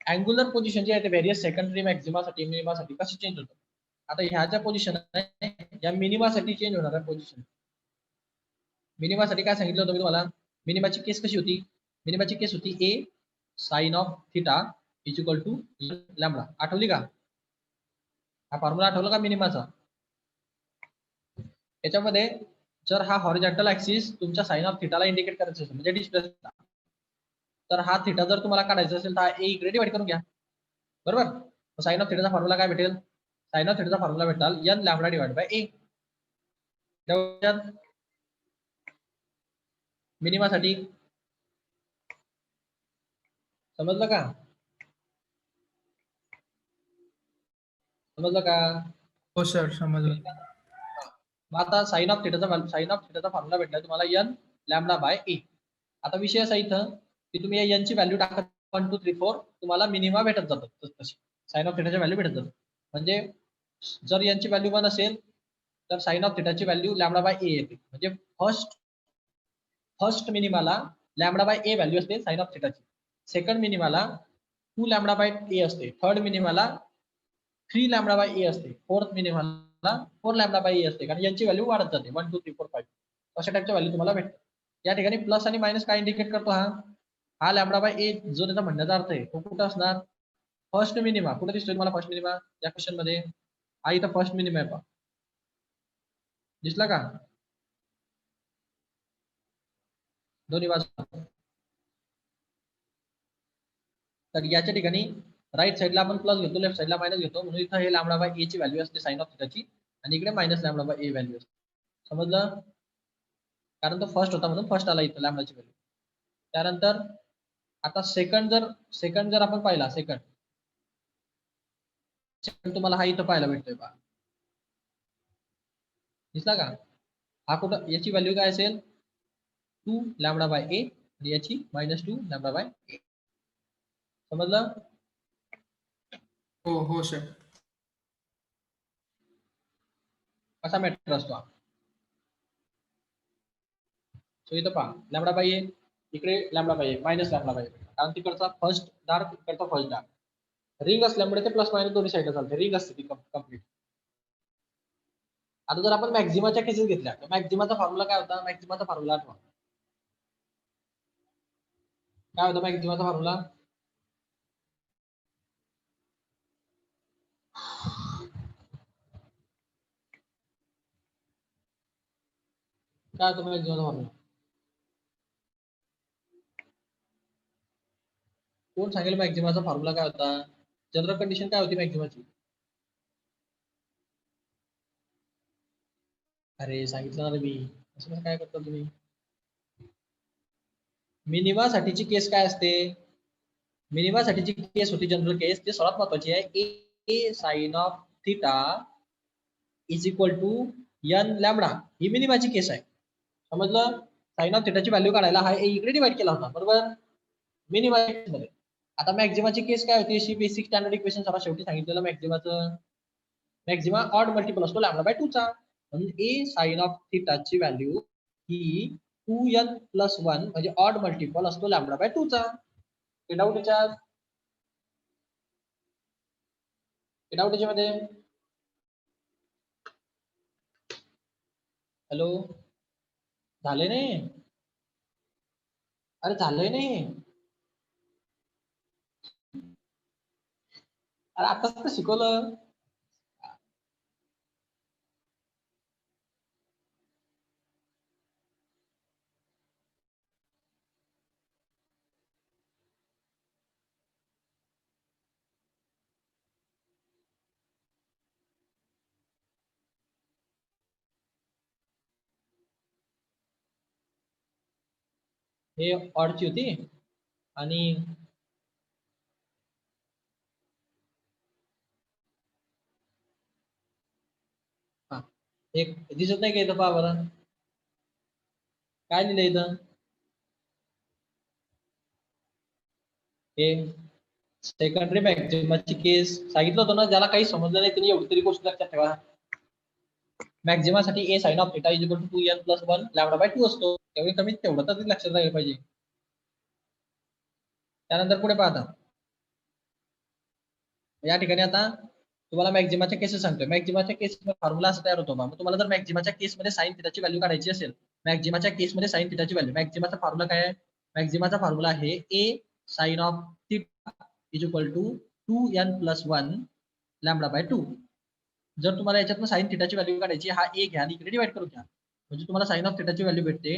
अँग्युलर पोझिशन जी आहे ते व्हेरियस सेकंडरी मॅक्झिमासाठी मिनिमासाठी कशी चेंज होतं. आता ह्या ज्या पोझिशन आहे या मिनिमासाठी चेंज होणार आहे पोझिशन. मिनिमासाठी काय सांगितलं होतं मी तुम्हाला? मिनिमाची केस कशी होती? मिनिमाची केस होती a sine of theta is equal to lambda. आठवली का? हा फॉर्म्युला आठवला का मिनिमाचा? याच्यामध्ये जर हा हॉरिझॉन्टल ऍक्सिस तुमच्या साइन ऑफ थिटाला इंडिकेट करायचं असेल म्हणजे डिस्प्लेस, तर हा थिटा जर तुम्हाला काढायचा असेल तर ए इकडे डिवाइड करून घ्या. बरोबर? साइन ऑफ थिटाचा फॉर्म्युला काय भेटेल? साइन ऑफ थिटाचा फॉर्म्युला भेटाल एन लॅम्बडा डिवाइड बाय ए. मिनिमासाठी समजलं का? समजलं का?
हो सर, समजलं.
मग आता साइन ऑफ थिटाचा फॉर्म्युला भेटला तुम्हाला एन लॅम्बडा बाय ए. आता विषय असा इथं की तुम्ही या एन ची व्हॅल्यू टाकत 1 2 3 4 तुम्हाला मिनिमा भेटत जातात. तशी साइन ऑफ थिटाची व्हॅल्यू भेटत जातात. म्हणजे जर एन ची व्हॅल्यू 1 असेल तर साइन ऑफ थिटाची व्हॅल्यू लॅम्बडा बाय ए येते. म्हणजे फर्स्ट मिनिमाला लॅम्बडा बाय ए व्हॅल्यू असते साइन ऑफ थिटाची. सेकंड मिनिमाला 2 लॅम्बडा बाय ए असते. थर्ड मिनिमाला 3 लॅम्बडा बाय ए असते. फोर्थ मिनिमाला 4 लॅम्बडा बाय ए असते. कारण यांची व्हॅल्यू वाढत जाते 1 2 3 4 5 अशा टाईपच्या व्हॅल्यू तुम्हाला भेटतात. या ठिकाणी प्लस आणि मायनस काय इंडिकेट करतो? हा लॅम्बडा बाय ए जो त्याचा म्हणण्याचा अर्थ आहे तो कुठं असणार? First minima. कुठे दिसतोय तुम्हाला फर्स्ट मिनिमा या क्वेश्चन मध्ये? हा इथं फर्स्ट मिनिमा आहे पहा. दिसला का? दोन्ही बाजू. तर याच्या ठिकाणी राईट साईडला आपण प्लस घेतो, लेफ्ट साईडला मायनस घेतो, म्हणून इथं हे लॅम्बडा बाय ए ची व्हॅल्यू असते साइन ऑफ थिटाची आणि इकडे minus lambda by A value असते. समजलं? कारण तो फर्स्ट होता म्हणून फर्स्ट आला इथं लॅम्बडाची व्हॅल्यू. त्यानंतर आता सेकंड जर आपण पाहिला, सेकंड तुम्हाला हा इथं पाहायला भेटतोय पहा. दिसला का? हा कुठं याची व्हॅल्यू काय असेल? 2 लॅम्बडा बाय ए आणि याची -2 लॅम्बडा बाय ए. समजलं?
हो हो सर.
कसा मॅटर असतो? सो इथं पहा लॅम्बडा बाय ए, इकडे lambda by A minus lambda by ए, कारण तिकडचा फर्स्ट डार्क इकडचा फर्स्ट डार्क. रिंग असल्यामुळे ते प्लस मायनस दोन्ही साईडला चालते. रिंग असते ती कंप्लीट. आता जर आपण मॅक्झिमाच्या केसेस घेतल्या तर मॅक्झिमाचा फॉर्म्युला काय होता? मॅक्झिमाचा फॉर्म्युला आठवा. काय होता मॅक्झिमाचा फॉर्म्युला? काय होता मॅक्झिमाचा फॉर्म्युला? कोण सांगेल मॅक्झिमाचा फॉर्म्युला काय होता? जनरल कंडिशन काय होती मॅक्झिमाची? अरे सांगितलं ना मी. असं काय करता तुम्ही? मिनिमा साठीची केस काय असते? मिनिमा साठीची केस होती जनरल केस, ती सर्वात महत्वाची आहे. A sine of theta is equal to n lambda. ही मिनिमाची केस आहे. समजलं? साइन ऑफ थिटाची व्हॅल्यू काढायला हा ए इकडे डिवाइड केला होता. बरोबर? मिनिमा मध्ये. आता मॅक्झिमाची केस काय होती? अशी बेसिक स्टँडर्ड इक्वेशन सर्वात शेवटी सांगितलेलं मॅक्झिमाचं. मॅक्झिमा ऑड मल्टिपल असतो लॅम्बडा बाय 2 चा. म्हणून ए साइन ऑफ थिटाची व्हॅल्यू ही 2n+1 म्हणजे ऑड मल्टिपल असतो लॅम्बडा बाय 2 चा. हे डाऊट याच्यात? हे डाऊट याच्यामध्ये? हॅलो, झाले नाही? अरे झालंय नाही? अरे आताच तर शिकवलं. हे ऑडची होती आणि हा एक दिसत नाही का इथं, पहा बरं काय लिहिलंय इथं, हे सेकंडरी मॅक्झिमाची केस सांगितलं होतं ना. ज्याला काही समजलं नाही त्यांनी एवढी तरी गोष्ट लक्षात ठेवा. मॅक्झिमासाठी a sine of theta is equal to 2n plus 1 lambda by 2 असतो. कमी कमी तेवढं तर लक्षात राहिलं पाहिजे. त्यानंतर पुढे पाहता या ठिकाणी आता तुम्हाला मॅक्झिमाच्या केसेस सांगतोय. मॅक्झिमाच्या केस फॉर्म्युला असा तयार होतो. मग तुम्हाला जर मॅक्झिमाच्या केसमध्ये साइन थिटाची व्हॅल्यू काढायची असेल, मॅक्झिमाच्या केसमध्ये साइन थिटाची व्हॅल्यू, मॅक्झिमाचा फॉर्म्युला काय आहे? मॅक्झिमाचा फॉर्म्युला आहे a sine of theta is equal to 2n plus 1 lambda by 2. जर तुम्हाला याच्यातनं साइन थिटाची व्हॅल्यू काढायची, हा ए घ्या आणि इकडे डिवाइड करून घ्या, म्हणजे तुम्हाला साइन ऑफ थिटाची व्हॅल्यू भेटते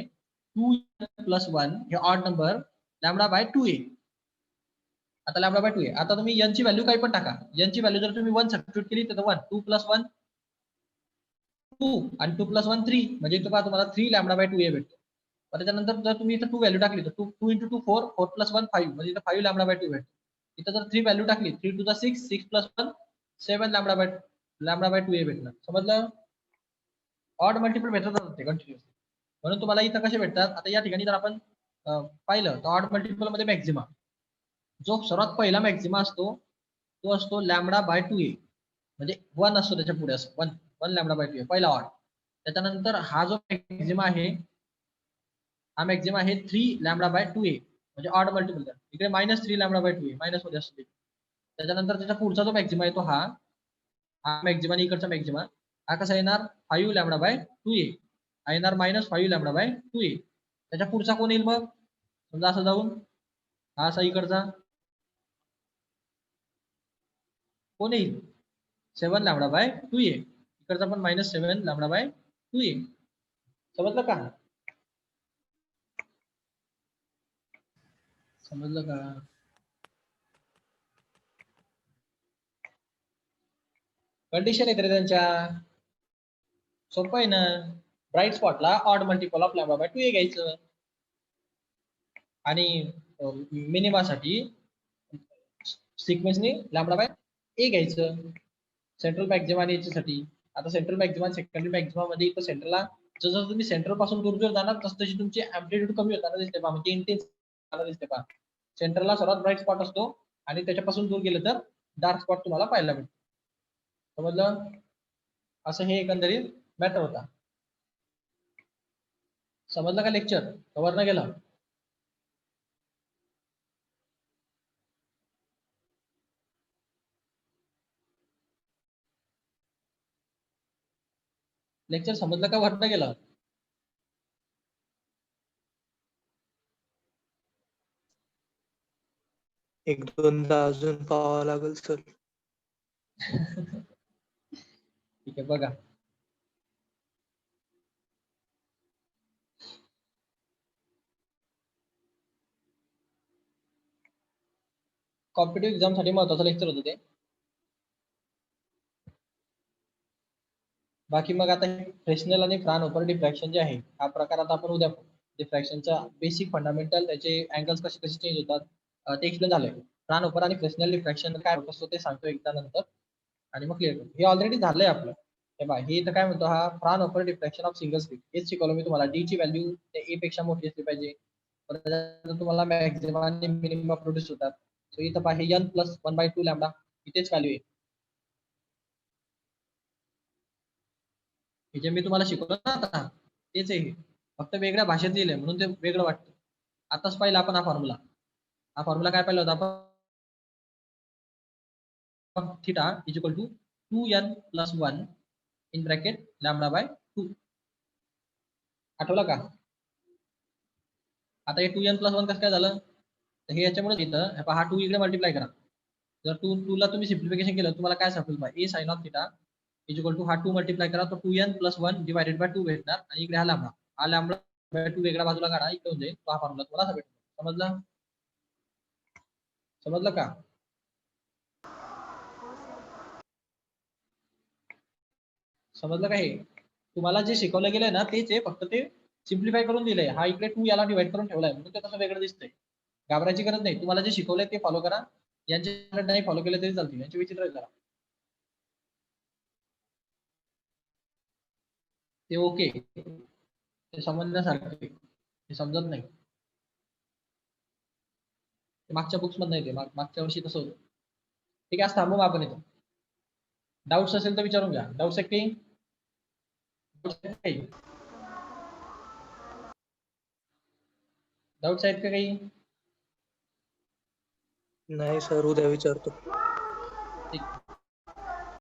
2n प्लस 1 हे odd number lambda by 2a. आता लॅम्बडा बाय 2a. आता तुम्ही n ची व्हॅल्यू काही पण टाका. n ची व्हॅल्यू जर तुम्ही 1 सबस्टिट्यूट केली तर 1, 2 प्लस 1 2 आणि 2 प्लस 1 3, म्हणजे इथं पहा तुम्हाला 3 लॅम्बडा बाय 2a भेटतो. त्याच्यानंतर जर तुम्ही इथं 2 व्हॅल्यू टाकली तर 2 इंटू 2 4, 4 प्लस 1 5, म्हणजे इथं 5 लॅम्बडा बाय 2 भेटतो. इथं जर 3 व्हॅल्यू टाकली, 3 to the 6, 6 plus 1 7 lambda by 2a भेटणार. समजलं? ऑड मल्टिपल भेटत असते कंटिन्युअस. म्हणून तुम्हाला इथं कसे भेटतात? आता या ठिकाणी जर आपण पाहिलं तर ऑड मल्टिपल मध्ये मॅक्झिमा, जो सर्वात पहिला मॅक्झिमा असतो तो असतो लॅम्बडा बाय 2a, म्हणजे 1 असतो त्याच्या पुढे, असं 1 लॅम्बडा बाय 2a पहिला ऑड. त्याच्यानंतर हा जो मॅक्झिमा आहे, हा मॅक्झिमा आहे 3 लॅम्बडा बाय 2a, म्हणजे ऑड मल्टिपल. इकडे -3 लॅम्बडा बाय 2a मायनस मध्ये असते. त्याच्यानंतर त्याचा पुढचा जो मॅक्झिमा आहे तो हा मॅक्झिमा आणि इकडचा मॅक्झिमा हा कसा येणार? 5 लॅम्बडा बाय 2a हा येणार -5 लॅम्बडा बाय 2a. त्याच्या पुढचा कोण येईल मग? समजा असं जाऊन हा असा इकडचा कोण येईल? 7 लॅम्बडा बाय 2a. इकडचा पण -7 लॅम्बडा बाय 2a. समजलं का? समजलं का? कंडिशन आहे तरी त्यांच्या, सोपं आहे ना. ब्राईट स्पॉटला odd multiple of lambda by 2a घ्यायचं आणि मिनिमासाठी सिक्वेन्सने लॅम्बडा बाय a घ्यायचं. सेंट्रल मॅक्झिमा आणि याच्यासाठी आता सेंट्रल मॅक्झिमा सेकंडरी मॅक्झिमा मध्ये इथं सेंटरला जसं तुम्ही सेंटर पासून दूर दूर जाणार तस तशी तुमची अँप्लिट्यूड कमी होताना दिसते पहा, म्हणजे इंटेन्स दिसते पहा. सेंटरला सर्वात ब्राईट स्पॉट असतो आणि त्याच्यापासून दूर गेलं तर डार्क स्पॉट तुम्हाला पाहायला भेटतो. समजलं? असं हे एकंदरीत मॅटर होता. समजलं का? लेक्चर कव्हर न गेलं? लेक्चर समजलं का? भरणं गेलं?
एक दोनदा अजून पाहावं लागेल सर.
ठीक आहे, बघा. कॉम्पिटिव्ह एक्झाम साठी महत्वाचं लेक्चर होतं ते. बाकी मग आता फ्रेशनल आणि फ्रानहोफर डिफ्रॅक्शन जे आहे, हा प्रकार आता आपण उद्या डिफ्रॅक्शनचा बेसिक फंडामेंटल, त्याचे अँगल्स कसे कसे चेंज होतात ते एक्सप्लेन झालंय. फ्रानहोफर आणि फ्रेशनल डिफ्रॅक्शन काय होत असतो ते सांगतो एकदा नंतर, आणि मग क्लिअर करतो. हे ऑलरेडी झालंय आपलं. हे बघा, हे इथं काय म्हणतो, हा फ्रानहोफर डिफ्रॅक्शन ऑफ सिंगल स्लिट. हेच शिकवलं मी तुम्हाला. डी ची व्हॅल्यू ए पेक्षा मोठी असली पाहिजे. परत तुम्हाला मॅक्झिमा आणि मिनिमम प्रोड्यूस होतात. सो इथं पहा, हे n प्लस 1/2 लॅम्बडा इथेच व्हॅल्यू आहे. हे जे मी तुम्हाला शिकवलं ना आता, तेच आहे. फक्त वेगळ्या भाषेत लिहिलंय म्हणून ते वेगळं वाटतं. आताच पाहिलं आपण हा फॉर्म्युला. हा फॉर्म्युला काय पाहिला होता आपण? Theta is equal to 2n plus 1 in bracket lambda by 2. आठवलं का? आता हे 2n प्लस 1 कसं काय झालं? तर हे याच्यामुळे येतं, हा 2 इकडे मल्टिप्लाय करा. जर 2 ला तुम्ही सिम्प्लिफिकेशन केलं तुम्हाला काय सापडेल पहा, a sine of theta is equal to हा 2 मल्टिप्लाय करा तर 2n प्लस 1 डिवायडेड बाय 2 भेटणार, आणि इकडे हा लॅम्बडा. हा लॅम्बडा बाय 2 वेगळ्या बाजूला काढा, इकडे होऊन जाईल. तो हा फॉर्म्युला तुम्हाला भेटतो. समजलं? समजलं का? समजलं का? हे तुम्हाला जे शिकवलं गेलंय ना तेच आहे, फक्त ते सिम्प्लिफाय करून दिलंय. हा इकडे 2 याला डिवाइड करून ठेवलाय म्हणून ते तसं वेगळं दिसतंय. घाबरायची गरज नाही. तुम्हाला जे शिकवलंय ते फॉलो करा. यांचे नाही फॉलो केले तरी चालतील. यांचे विचित्र आहे जरा. ते ओके. ते समजण्यासारखे. ते समजत नाही. ते मागच्या बुक्स मधनं येते. मागच्या वर्षी तसं होतं. ठीक आहे, आज थांबू आपण इथं. डाऊट्स असेल तर विचारून घ्या. डाऊट्स आहेत काही? डाऊट्स आहेत का काही?
नाही सर, उद्या विचारतो.